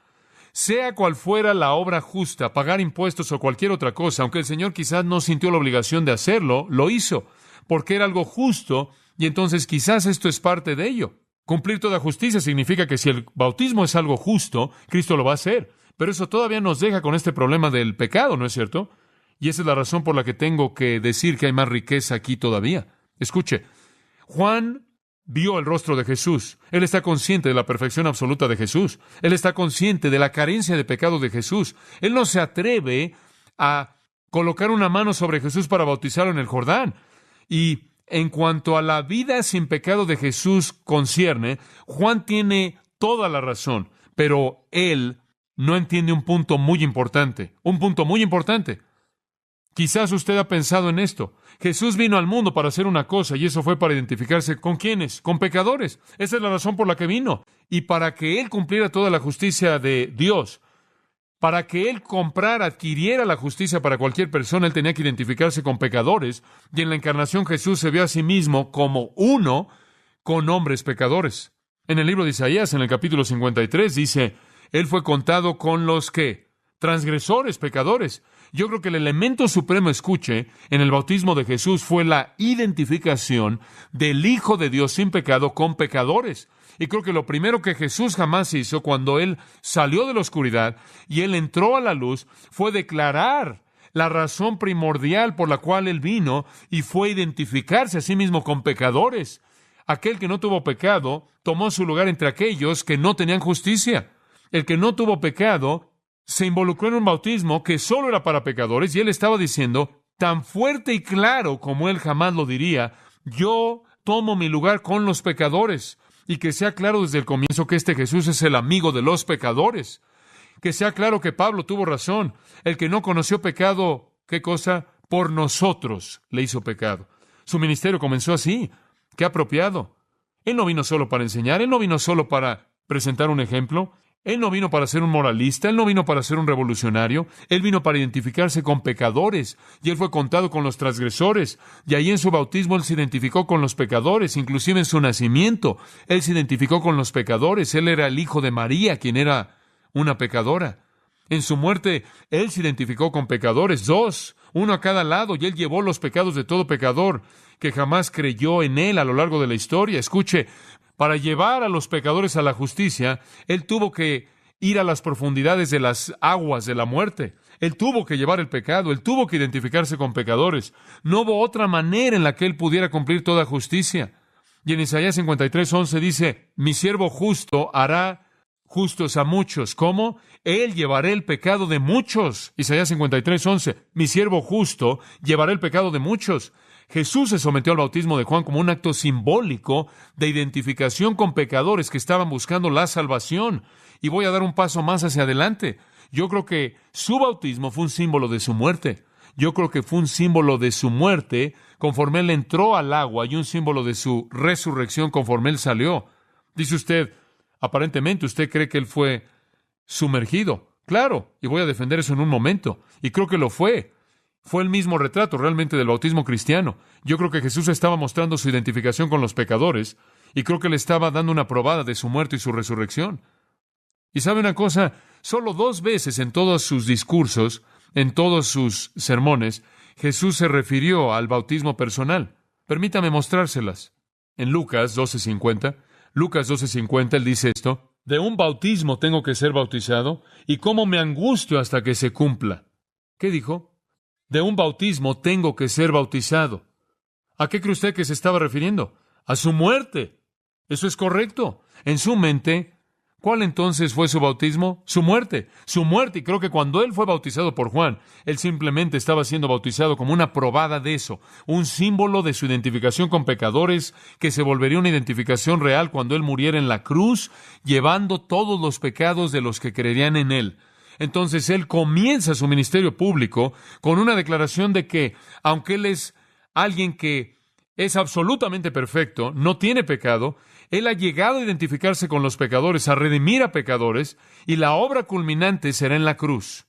Sea cual fuera la obra justa, pagar impuestos o cualquier otra cosa, aunque el Señor quizás no sintió la obligación de hacerlo, lo hizo, porque era algo justo, y entonces quizás esto es parte de ello. Cumplir toda justicia significa que si el bautismo es algo justo, Cristo lo va a hacer. Pero eso todavía nos deja con este problema del pecado, ¿no es cierto? Y esa es la razón por la que tengo que decir que hay más riqueza aquí todavía. Escuche, Juan vio el rostro de Jesús. Él está consciente de la perfección absoluta de Jesús. Él está consciente de la carencia de pecado de Jesús. Él no se atreve a colocar una mano sobre Jesús para bautizarlo en el Jordán. Y en cuanto a la vida sin pecado de Jesús concierne, Juan tiene toda la razón, pero él no entiende un punto muy importante. Un punto muy importante. Quizás usted ha pensado en esto. Jesús vino al mundo para hacer una cosa, y eso fue para identificarse ¿con quiénes? Con pecadores. Esa es la razón por la que vino. Y para que Él cumpliera toda la justicia de Dios, para que Él adquiriera la justicia para cualquier persona, Él tenía que identificarse con pecadores. Y en la encarnación Jesús se vio a sí mismo como uno con hombres pecadores. En el libro de Isaías, en el capítulo 53, dice, Él fue contado con los que transgresores, pecadores. Yo creo que el elemento supremo, escuche, en el bautismo de Jesús fue la identificación del Hijo de Dios sin pecado con pecadores. Y creo que lo primero que Jesús jamás hizo cuando Él salió de la oscuridad y Él entró a la luz fue declarar la razón primordial por la cual Él vino, y fue identificarse a sí mismo con pecadores. Aquel que no tuvo pecado tomó su lugar entre aquellos que no tenían justicia. El que no tuvo pecado se involucró en un bautismo que solo era para pecadores, y Él estaba diciendo, tan fuerte y claro como Él jamás lo diría, yo tomo mi lugar con los pecadores. Y que sea claro desde el comienzo que este Jesús es el amigo de los pecadores. Que sea claro que Pablo tuvo razón. El que no conoció pecado, ¿qué cosa? Por nosotros le hizo pecado. Su ministerio comenzó así. ¡Qué apropiado! Él no vino solo para enseñar, Él no vino solo para presentar un ejemplo, Él no vino para ser un moralista, Él no vino para ser un revolucionario, Él vino para identificarse con pecadores, y Él fue contado con los transgresores, y ahí en su bautismo Él se identificó con los pecadores, inclusive en su nacimiento, Él se identificó con los pecadores. Él era el hijo de María, quien era una pecadora. En su muerte, Él se identificó con pecadores, dos, uno a cada lado, y Él llevó los pecados de todo pecador que jamás creyó en Él a lo largo de la historia. Escuche, para llevar a los pecadores a la justicia, Él tuvo que ir a las profundidades de las aguas de la muerte. Él tuvo que llevar el pecado, Él tuvo que identificarse con pecadores. No hubo otra manera en la que Él pudiera cumplir toda justicia. Y en Isaías 53:11 dice, mi siervo justo hará justos a muchos. ¿Cómo? Él llevará el pecado de muchos. Isaías 53:11, mi siervo justo llevará el pecado de muchos. Jesús se sometió al bautismo de Juan como un acto simbólico de identificación con pecadores que estaban buscando la salvación. Y voy a dar un paso más hacia adelante. Yo creo que su bautismo fue un símbolo de su muerte. Yo creo que fue un símbolo de su muerte conforme Él entró al agua, y un símbolo de su resurrección conforme Él salió. Dice usted, aparentemente usted cree que Él fue sumergido. Claro, y voy a defender eso en un momento. Y creo que lo fue. Fue el mismo retrato realmente del bautismo cristiano. Yo creo que Jesús estaba mostrando su identificación con los pecadores, y creo que le estaba dando una probada de su muerte y su resurrección. Y sabe una cosa, solo 2 veces en todos sus discursos, en todos sus sermones, Jesús se refirió al bautismo personal. Permítame mostrárselas. En Lucas 12:50, Él dice esto, de un bautismo tengo que ser bautizado, y cómo me angustio hasta que se cumpla. ¿Qué dijo? De un bautismo tengo que ser bautizado. ¿A qué cree usted que se estaba refiriendo? A su muerte. Eso es correcto. En su mente, ¿cuál entonces fue su bautismo? Su muerte. Su muerte. Y creo que cuando Él fue bautizado por Juan, Él simplemente estaba siendo bautizado como una probada de eso. Un símbolo de su identificación con pecadores, que se volvería una identificación real cuando Él muriera en la cruz, llevando todos los pecados de los que creerían en Él. Entonces Él comienza su ministerio público con una declaración de que, aunque Él es alguien que es absolutamente perfecto, no tiene pecado, Él ha llegado a identificarse con los pecadores, a redimir a pecadores, y la obra culminante será en la cruz.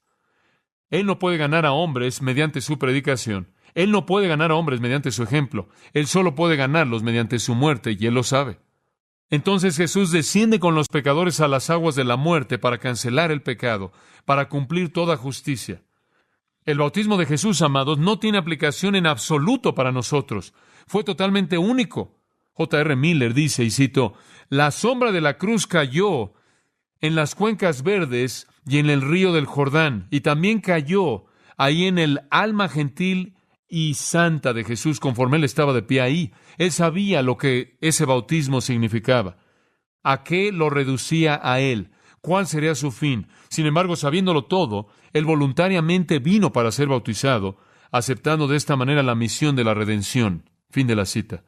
Él no puede ganar a hombres mediante su predicación. Él no puede ganar a hombres mediante su ejemplo. Él solo puede ganarlos mediante su muerte, y Él lo sabe. Entonces Jesús desciende con los pecadores a las aguas de la muerte para cancelar el pecado, para cumplir toda justicia. El bautismo de Jesús, amados, no tiene aplicación en absoluto para nosotros. Fue totalmente único. J.R. Miller dice, y cito, la sombra de la cruz cayó en las cuencas verdes y en el río del Jordán, y también cayó ahí en el alma gentil y santa de Jesús conforme Él estaba de pie ahí. Él sabía lo que ese bautismo significaba, a qué lo reducía a Él, cuál sería su fin. Sin embargo, sabiéndolo todo, Él voluntariamente vino para ser bautizado, aceptando de esta manera la misión de la redención. Fin de la cita.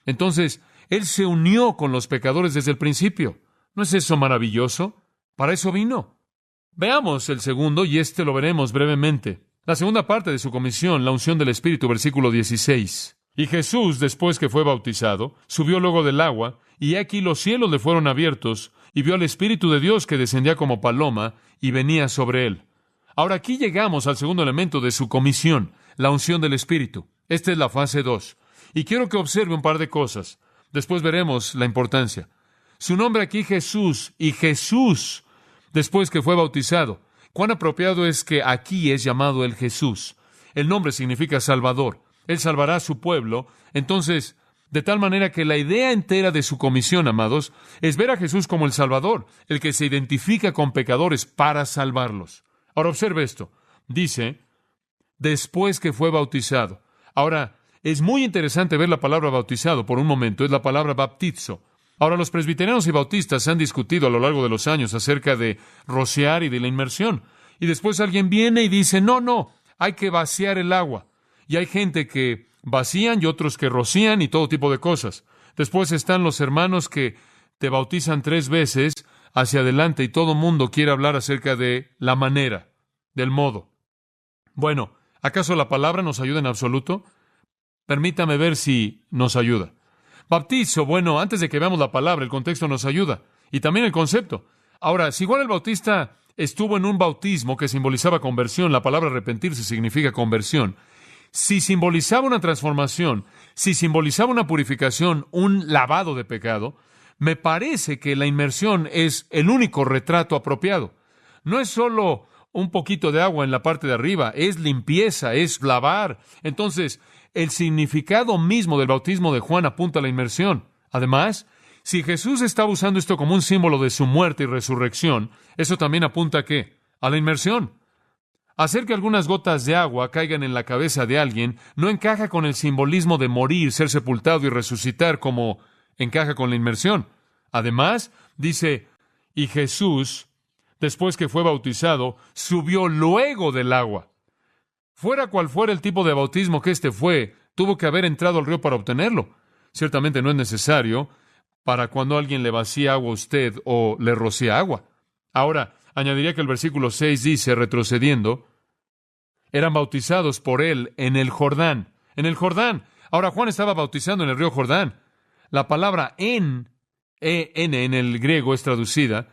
Entonces, Él se unió con los pecadores desde el principio. ¿No es eso maravilloso? Para eso vino. Veamos el segundo, y lo veremos brevemente. La segunda parte de su comisión, la unción del Espíritu, versículo 16. Y Jesús, después que fue bautizado, subió luego del agua, y aquí los cielos le fueron abiertos, y vio al Espíritu de Dios que descendía como paloma y venía sobre él. Ahora aquí llegamos al segundo elemento de su comisión, la unción del Espíritu. Esta es la fase 2. Y quiero que observe un par de cosas. Después veremos la importancia. Su nombre aquí, Jesús, y Jesús, después que fue bautizado. Cuán apropiado es que aquí es llamado el Jesús. El nombre significa Salvador. Él salvará a su pueblo. Entonces, de tal manera que la idea entera de su comisión, amados, es ver a Jesús como el Salvador, el que se identifica con pecadores para salvarlos. Ahora observe esto. Dice, después que fue bautizado. Ahora, es muy interesante ver la palabra bautizado por un momento. Es la palabra baptizo. Ahora, los presbiterianos y bautistas han discutido a lo largo de los años acerca de rociar y de la inmersión. Y después alguien viene y dice, no, hay que vaciar el agua. Y hay gente que vacían y otros que rocían y todo tipo de cosas. Después están los hermanos que te bautizan 3 veces hacia adelante y todo mundo quiere hablar acerca de la manera, del modo. Bueno, ¿acaso la palabra nos ayuda en absoluto? Permítame ver si nos ayuda. Bautizo, bueno, antes de que veamos la palabra, el contexto nos ayuda. Y también el concepto. Ahora, si Juan el Bautista estuvo en un bautismo que simbolizaba conversión, la palabra arrepentirse significa conversión. Si simbolizaba una transformación, si simbolizaba una purificación, un lavado de pecado, me parece que la inmersión es el único retrato apropiado. No es solo un poquito de agua en la parte de arriba, es limpieza, es lavar. Entonces, el significado mismo del bautismo de Juan apunta a la inmersión. Además, si Jesús estaba usando esto como un símbolo de su muerte y resurrección, eso también apunta ¿a qué? A la inmersión. Hacer que algunas gotas de agua caigan en la cabeza de alguien no encaja con el simbolismo de morir, ser sepultado y resucitar como encaja con la inmersión. Además, dice, y Jesús, después que fue bautizado, subió luego del agua. Fuera cual fuera el tipo de bautismo que fue, tuvo que haber entrado al río para obtenerlo. Ciertamente no es necesario para cuando alguien le vacía agua a usted o le rocía agua. Ahora, añadiría que el versículo 6 dice, retrocediendo, eran bautizados por él en el Jordán. En el Jordán. Ahora, Juan estaba bautizando en el río Jordán. La palabra en el griego es traducida.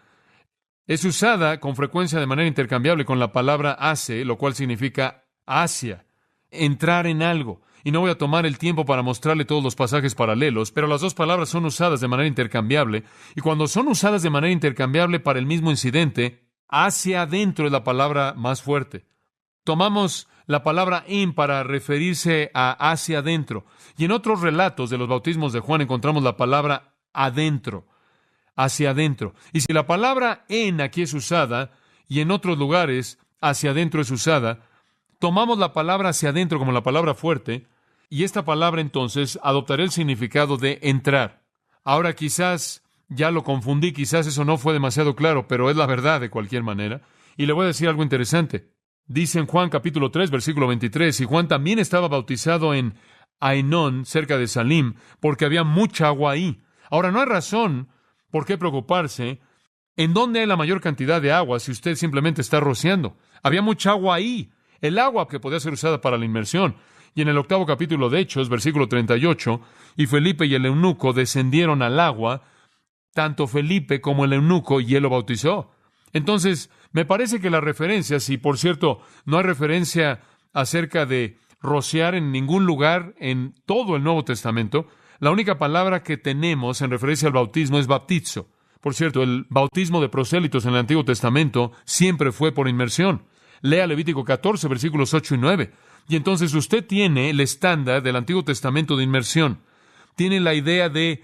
Es usada con frecuencia de manera intercambiable con la palabra hace, lo cual significa hacia, entrar en algo. Y no voy a tomar el tiempo para mostrarle todos los pasajes paralelos, pero las dos palabras son usadas de manera intercambiable. Y cuando son usadas de manera intercambiable para el mismo incidente, hacia adentro es la palabra más fuerte. Tomamos la palabra en para referirse a hacia adentro. Y en otros relatos de los bautismos de Juan encontramos la palabra adentro, hacia adentro. Y si la palabra en aquí es usada, y en otros lugares hacia adentro es usada, tomamos la palabra hacia adentro como la palabra fuerte, y esta palabra entonces adoptará el significado de entrar. Ahora quizás ya lo confundí, quizás eso no fue demasiado claro, pero es la verdad de cualquier manera. Y le voy a decir algo interesante. Dice en Juan capítulo 3, versículo 23, y Juan también estaba bautizado en Ainón, cerca de Salim, porque había mucha agua ahí. Ahora, no hay razón por qué preocuparse en dónde hay la mayor cantidad de agua si usted simplemente está rociando. Había mucha agua ahí, el agua que podía ser usada para la inmersión. Y en el 8º capítulo de Hechos, versículo 38, y Felipe y el eunuco descendieron al agua, tanto Felipe como el eunuco, y él lo bautizó. Entonces, me parece que las referencias, y por cierto, no hay referencia acerca de rociar en ningún lugar en todo el Nuevo Testamento, la única palabra que tenemos en referencia al bautismo es baptizo. Por cierto, el bautismo de prosélitos en el Antiguo Testamento siempre fue por inmersión. Lea Levítico 14, versículos 8 y 9. Y entonces usted tiene el estándar del Antiguo Testamento de inmersión. Tiene la idea de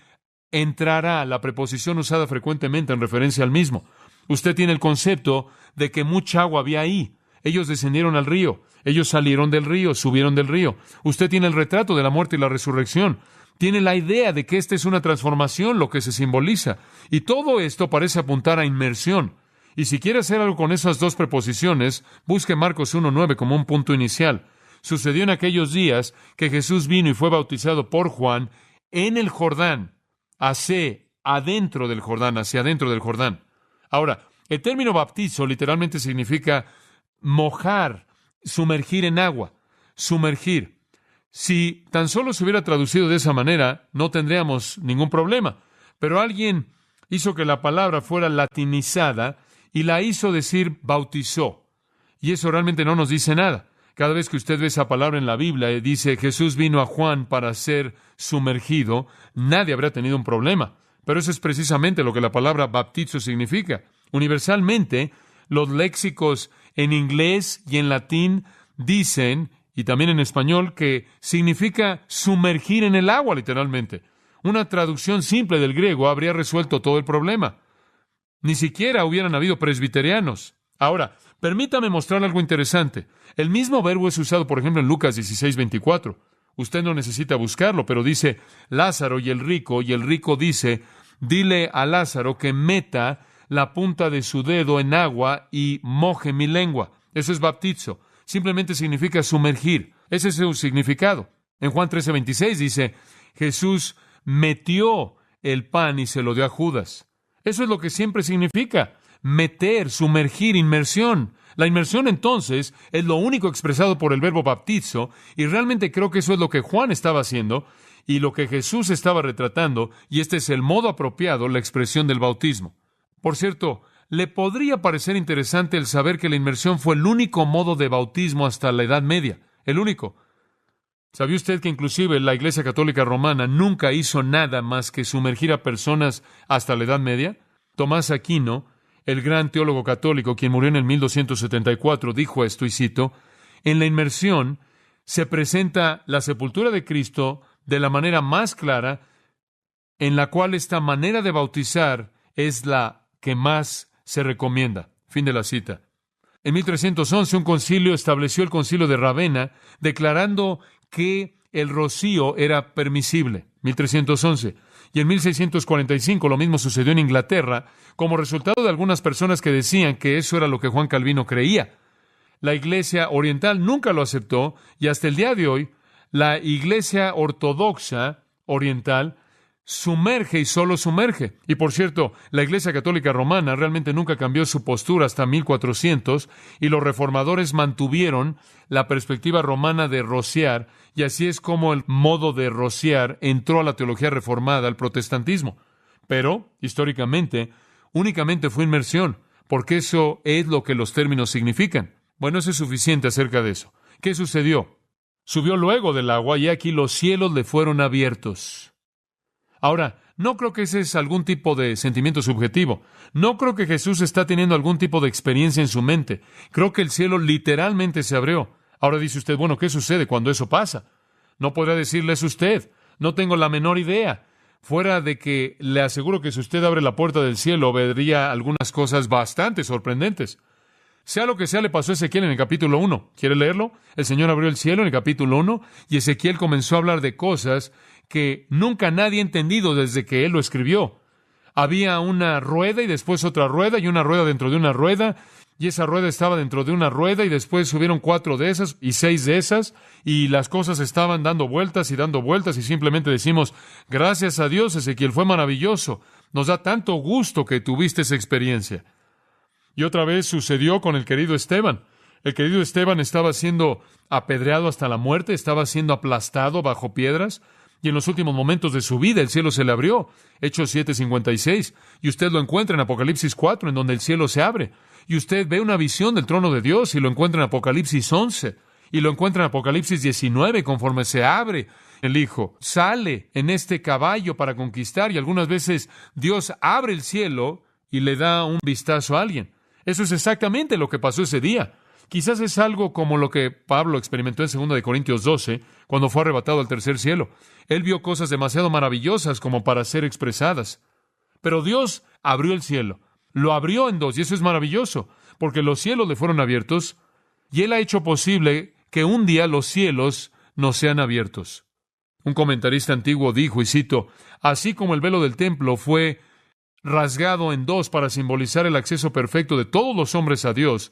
entrará, la preposición usada frecuentemente en referencia al mismo. Usted tiene el concepto de que mucha agua había ahí. Ellos descendieron al río, ellos salieron del río, subieron del río. Usted tiene el retrato de la muerte y la resurrección. Tiene la idea de que esta es una transformación, lo que se simboliza. Y todo esto parece apuntar a inmersión. Y si quiere hacer algo con esas dos preposiciones, busque Marcos 1:9 como un punto inicial. Sucedió en aquellos días que Jesús vino y fue bautizado por Juan en el Jordán, hacia adentro del Jordán. Ahora, el término bautizo literalmente significa mojar, sumergir en agua, sumergir. Si tan solo se hubiera traducido de esa manera, no tendríamos ningún problema. Pero alguien hizo que la palabra fuera latinizada y la hizo decir bautizó. Y eso realmente no nos dice nada. Cada vez que usted ve esa palabra en la Biblia y dice Jesús vino a Juan para ser sumergido, nadie habría tenido un problema. Pero eso es precisamente lo que la palabra bautizo significa. Universalmente, los léxicos en inglés y en latín dicen, y también en español, que significa sumergir en el agua, literalmente. Una traducción simple del griego habría resuelto todo el problema. Ni siquiera hubieran habido presbiterianos. Ahora, permítame mostrar algo interesante. El mismo verbo es usado, por ejemplo, en Lucas 16:24. Usted no necesita buscarlo, pero dice Lázaro y el rico dice, dile a Lázaro que meta la punta de su dedo en agua y moje mi lengua. Eso es bautizo. Simplemente significa sumergir. Ese es su significado. En Juan 13:26 dice, Jesús metió el pan y se lo dio a Judas. Eso es lo que siempre significa. Meter, sumergir, inmersión. La inmersión, entonces, es lo único expresado por el verbo bautizo, y realmente creo que eso es lo que Juan estaba haciendo y lo que Jesús estaba retratando, y este es el modo apropiado, la expresión del bautismo. Por cierto, le podría parecer interesante el saber que la inmersión fue el único modo de bautismo hasta la Edad Media, el único. ¿Sabía usted que inclusive la Iglesia Católica Romana nunca hizo nada más que sumergir a personas hasta la Edad Media? Tomás Aquino, el gran teólogo católico, quien murió en el 1274, dijo esto, y cito, en la inmersión se presenta la sepultura de Cristo de la manera más clara, en la cual esta manera de bautizar es la que más se recomienda. Fin de la cita. En 1311, un concilio estableció el concilio de Ravenna, declarando que el rocío era permisible. 1311. Y en 1645 lo mismo sucedió en Inglaterra, como resultado de algunas personas que decían que eso era lo que Juan Calvino creía. La Iglesia Oriental nunca lo aceptó, y hasta el día de hoy, la Iglesia Ortodoxa Oriental sumerge y solo sumerge. Y por cierto, la Iglesia Católica Romana realmente nunca cambió su postura hasta 1400, y los reformadores mantuvieron la perspectiva romana de rociar, y así es como el modo de rociar entró a la teología reformada, al protestantismo. Pero, históricamente, únicamente fue inmersión, porque eso es lo que los términos significan. Bueno, eso es suficiente acerca de eso. ¿Qué sucedió? Subió luego del agua, y aquí los cielos le fueron abiertos. Ahora, no creo que ese es algún tipo de sentimiento subjetivo. No creo que Jesús está teniendo algún tipo de experiencia en su mente. Creo que el cielo literalmente se abrió. Ahora dice usted, bueno, ¿qué sucede cuando eso pasa? No podrá decirles usted. No tengo la menor idea. Fuera de que le aseguro que si usted abre la puerta del cielo, vería algunas cosas bastante sorprendentes. Sea lo que sea, le pasó a Ezequiel en el capítulo 1. ¿Quiere leerlo? El Señor abrió el cielo en el capítulo 1 y Ezequiel comenzó a hablar de cosas que nunca nadie ha entendido desde que él lo escribió. Había una rueda y después otra rueda y una rueda dentro de una rueda, y esa rueda estaba dentro de una rueda y después subieron 4 de esas y 6 de esas, y las cosas estaban dando vueltas y simplemente decimos, gracias a Dios, Ezequiel, fue maravilloso. Nos da tanto gusto que tuviste esa experiencia. Y otra vez sucedió con el querido Esteban. El querido Esteban estaba siendo apedreado hasta la muerte, estaba siendo aplastado bajo piedras, y en los últimos momentos de su vida el cielo se le abrió. Hechos 7:56. Y usted lo encuentra en Apocalipsis 4, en donde el cielo se abre. Y usted ve una visión del trono de Dios y lo encuentra en Apocalipsis 11. Y lo encuentra en Apocalipsis 19, conforme se abre el Hijo. Sale en este caballo para conquistar, y algunas veces Dios abre el cielo y le da un vistazo a alguien. Eso es exactamente lo que pasó ese día. Quizás es algo como lo que Pablo experimentó en 2 Corintios 12, cuando fue arrebatado al tercer cielo. Él vio cosas demasiado maravillosas como para ser expresadas. Pero Dios abrió el cielo. Lo abrió en dos, y eso es maravilloso, porque los cielos le fueron abiertos, y Él ha hecho posible que un día los cielos nos sean abiertos. Un comentarista antiguo dijo, y cito, así como el velo del templo fue rasgado en dos para simbolizar el acceso perfecto de todos los hombres a Dios,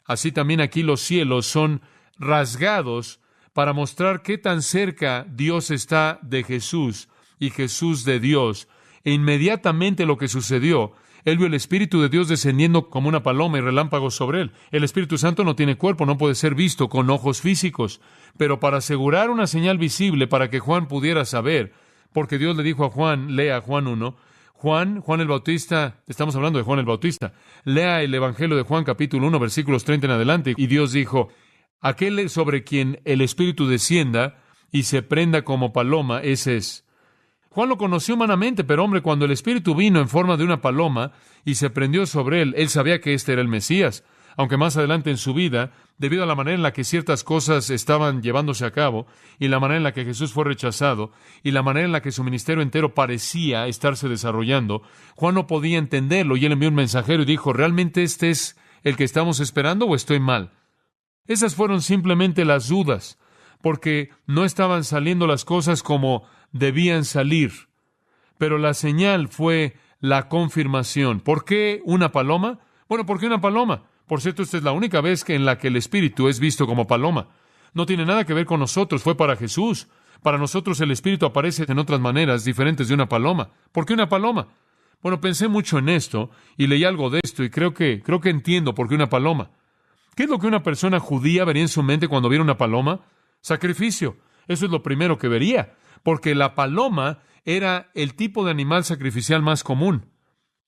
así también aquí los cielos son rasgados para mostrar qué tan cerca Dios está de Jesús y Jesús de Dios. E inmediatamente lo que sucedió, Él vio el Espíritu de Dios descendiendo como una paloma y relámpagos sobre Él. El Espíritu Santo no tiene cuerpo, no puede ser visto con ojos físicos, pero para asegurar una señal visible para que Juan pudiera saber, porque Dios le dijo a Juan, lea Juan 1, Juan el Bautista, estamos hablando de Juan el Bautista, lea el Evangelio de Juan capítulo 1, versículos 30 en adelante, y Dios dijo, aquel sobre quien el Espíritu descienda y se prenda como paloma, ese es. Juan lo conoció humanamente, pero hombre, cuando el Espíritu vino en forma de una paloma y se prendió sobre él, él sabía que este era el Mesías, aunque más adelante en su vida, debido a la manera en la que ciertas cosas estaban llevándose a cabo, y la manera en la que Jesús fue rechazado, y la manera en la que su ministerio entero parecía estarse desarrollando, Juan no podía entenderlo, y él envió un mensajero y dijo, ¿realmente este es el que estamos esperando o estoy mal? Esas fueron simplemente las dudas, porque no estaban saliendo las cosas como debían salir. Pero la señal fue la confirmación. ¿Por qué una paloma? Bueno, ¿por qué una paloma? Por cierto, esta es la única vez en la que el Espíritu es visto como paloma. No tiene nada que ver con nosotros, fue para Jesús. Para nosotros el Espíritu aparece en otras maneras diferentes de una paloma. ¿Por qué una paloma? Bueno, pensé mucho en esto y leí algo de esto y creo que entiendo por qué una paloma. ¿Qué es lo que una persona judía vería en su mente cuando viera una paloma? Sacrificio. Eso es lo primero que vería, porque la paloma era el tipo de animal sacrificial más común.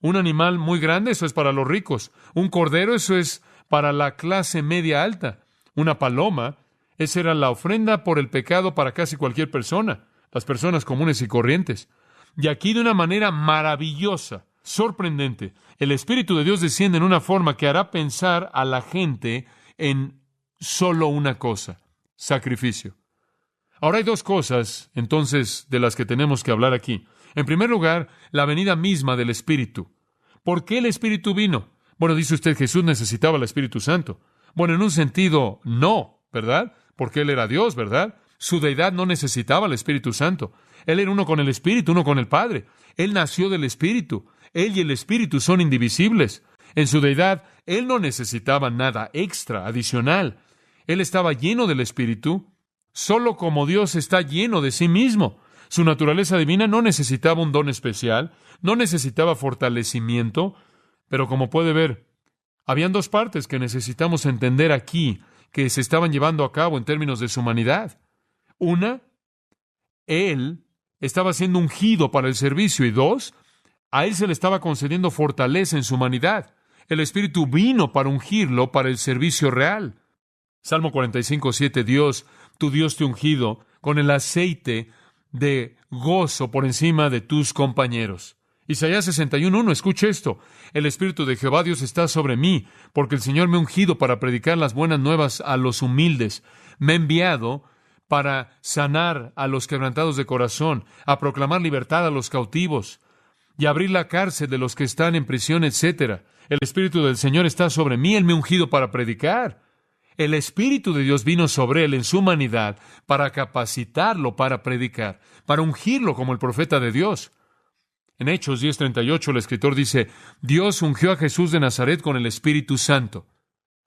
Un animal muy grande, eso es para los ricos. Un cordero, eso es para la clase media alta. Una paloma, esa era la ofrenda por el pecado para casi cualquier persona, las personas comunes y corrientes. Y aquí de una manera maravillosa, sorprendente, el Espíritu de Dios desciende en una forma que hará pensar a la gente en solo una cosa: sacrificio. Ahora hay dos cosas, entonces, de las que tenemos que hablar aquí. En primer lugar, la venida misma del Espíritu. ¿Por qué el Espíritu vino? Bueno, dice usted, Jesús necesitaba el Espíritu Santo. Bueno, en un sentido, no, ¿verdad? Porque Él era Dios, ¿verdad? Su deidad no necesitaba el Espíritu Santo. Él era uno con el Espíritu, uno con el Padre. Él nació del Espíritu. Él y el Espíritu son indivisibles. En su deidad, Él no necesitaba nada extra, adicional. Él estaba lleno del Espíritu, solo como Dios está lleno de sí mismo. Su naturaleza divina no necesitaba un don especial, no necesitaba fortalecimiento, pero como puede ver, habían dos partes que necesitamos entender aquí que se estaban llevando a cabo en términos de su humanidad. Una, Él estaba siendo ungido para el servicio, y dos, a Él se le estaba concediendo fortaleza en su humanidad. El Espíritu vino para ungirlo para el servicio real. Salmo 45:7, tu Dios te ha ungido con el aceite de gozo por encima de tus compañeros. Isaías 61:1, escuche esto. El Espíritu de Jehová Dios está sobre mí, porque el Señor me ha ungido para predicar las buenas nuevas a los humildes. Me ha enviado para sanar a los quebrantados de corazón, a proclamar libertad a los cautivos y abrir la cárcel de los que están en prisión, etc. El Espíritu del Señor está sobre mí, Él me ha ungido para predicar. El Espíritu de Dios vino sobre Él en su humanidad para capacitarlo para predicar, para ungirlo como el profeta de Dios. En Hechos 10:38 el escritor dice, Dios ungió a Jesús de Nazaret con el Espíritu Santo.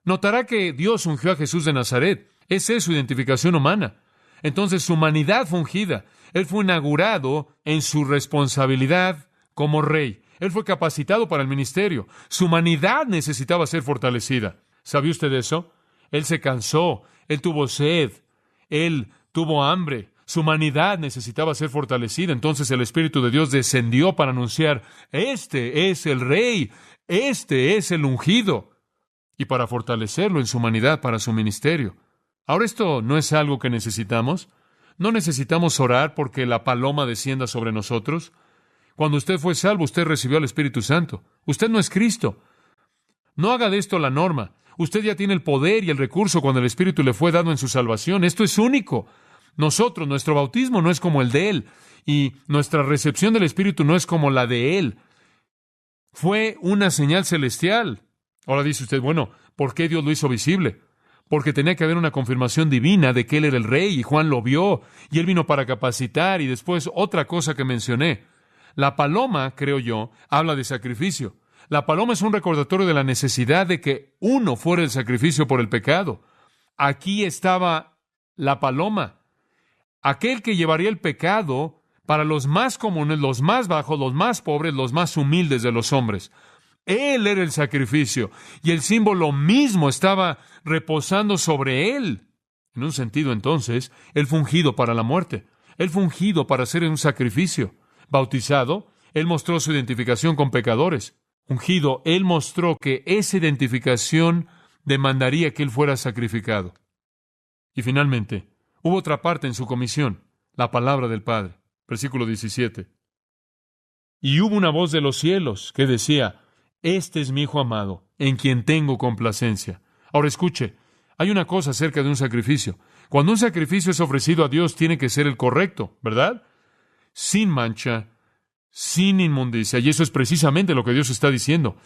Notará que Dios ungió a Jesús de Nazaret. Esa es su identificación humana. Entonces su humanidad fue ungida. Él fue inaugurado en su responsabilidad como rey. Él fue capacitado para el ministerio. Su humanidad necesitaba ser fortalecida. ¿Sabe usted eso? Él se cansó, Él tuvo sed, Él tuvo hambre. Su humanidad necesitaba ser fortalecida. Entonces el Espíritu de Dios descendió para anunciar, este es el Rey, este es el ungido, y para fortalecerlo en su humanidad para su ministerio. Ahora, esto no es algo que necesitamos. No necesitamos orar porque la paloma descienda sobre nosotros. Cuando usted fue salvo, usted recibió al Espíritu Santo. Usted no es Cristo. No haga de esto la norma. Usted ya tiene el poder y el recurso cuando el Espíritu le fue dado en su salvación. Esto es único. Nosotros, nuestro bautismo no es como el de Él, y nuestra recepción del Espíritu no es como la de Él. Fue una señal celestial. Ahora dice usted, bueno, ¿por qué Dios lo hizo visible? porque tenía que haber una confirmación divina de que Él era el Rey, y Juan lo vio, y Él vino para capacitar, y después otra cosa que mencioné. La paloma, creo yo, habla de sacrificio. La paloma es un recordatorio de la necesidad de que uno fuera el sacrificio por el pecado. Aquí estaba la paloma, aquel que llevaría el pecado para los más comunes, los más bajos, los más pobres, los más humildes de los hombres. Él era el sacrificio, y el símbolo mismo estaba reposando sobre él. En un sentido, entonces, él fue ungido para la muerte. Él fue ungido para hacer un sacrificio. Bautizado, él mostró su identificación con pecadores. Ungido, él mostró que esa identificación demandaría que él fuera sacrificado. Y finalmente, hubo otra parte en su comisión, la palabra del Padre. Versículo 17. Y hubo una voz de los cielos que decía: Este es mi Hijo amado, en quien tengo complacencia. Ahora escuche, hay una cosa acerca de un sacrificio. Cuando un sacrificio es ofrecido a Dios, tiene que ser el correcto, ¿verdad? Sin mancha, sin inmundicia. Y eso es precisamente lo que Dios está diciendo.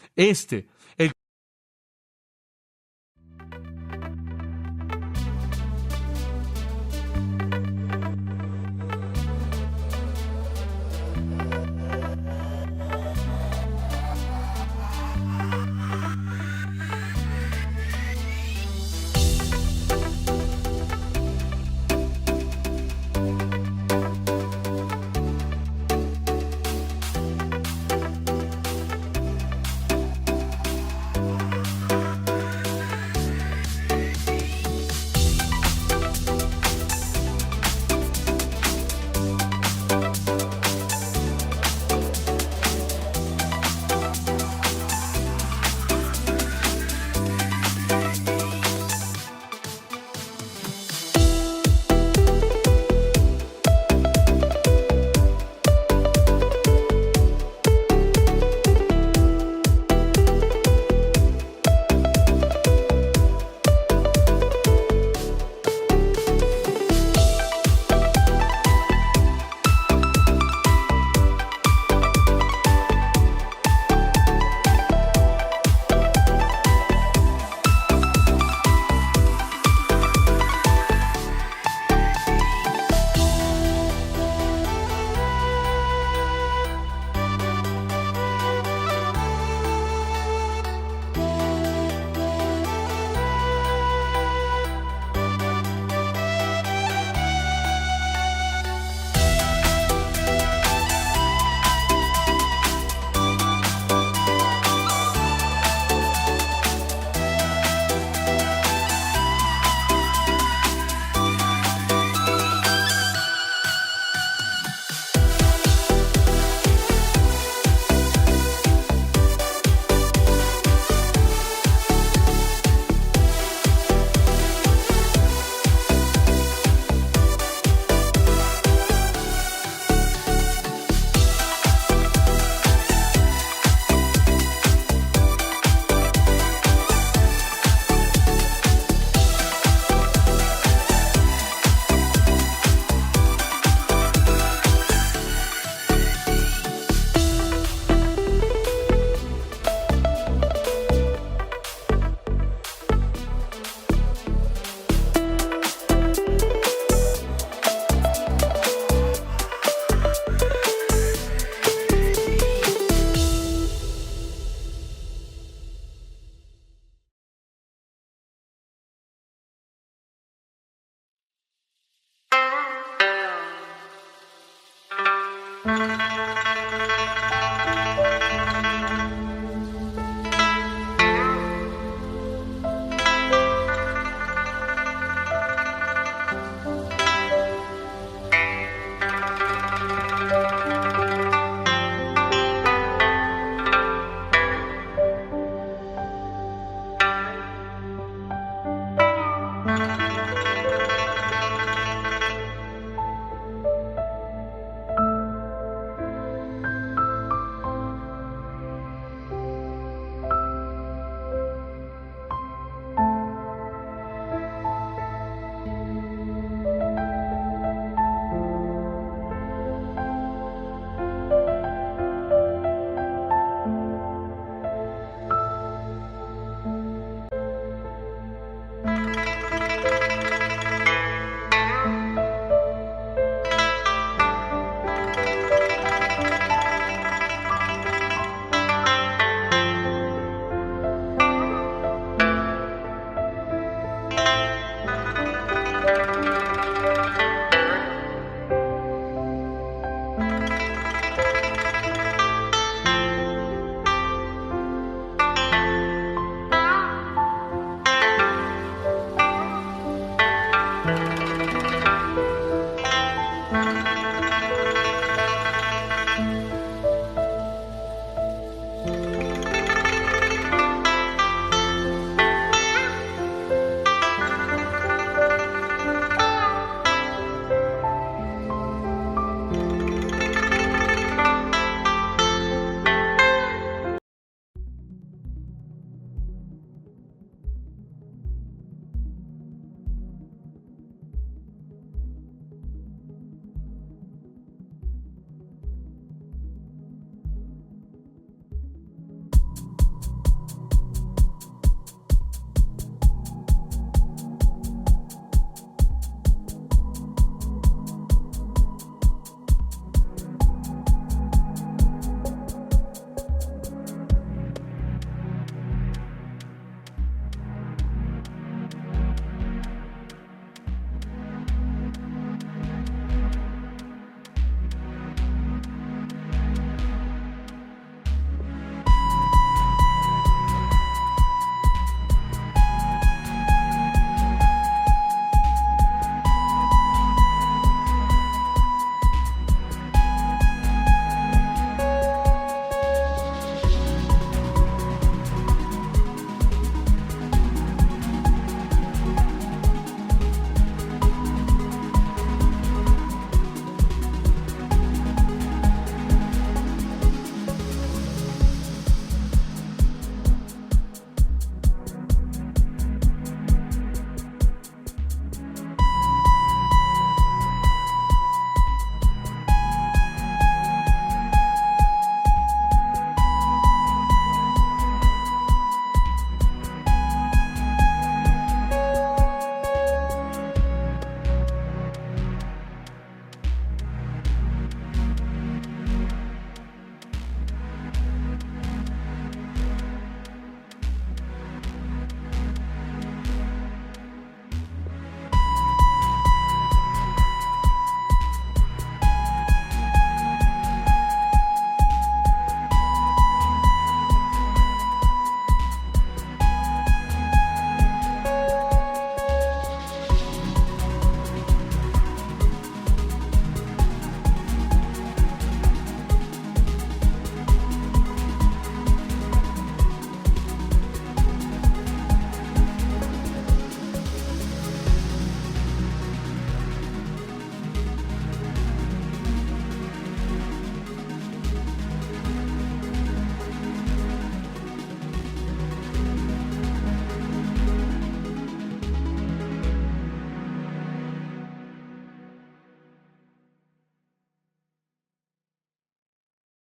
El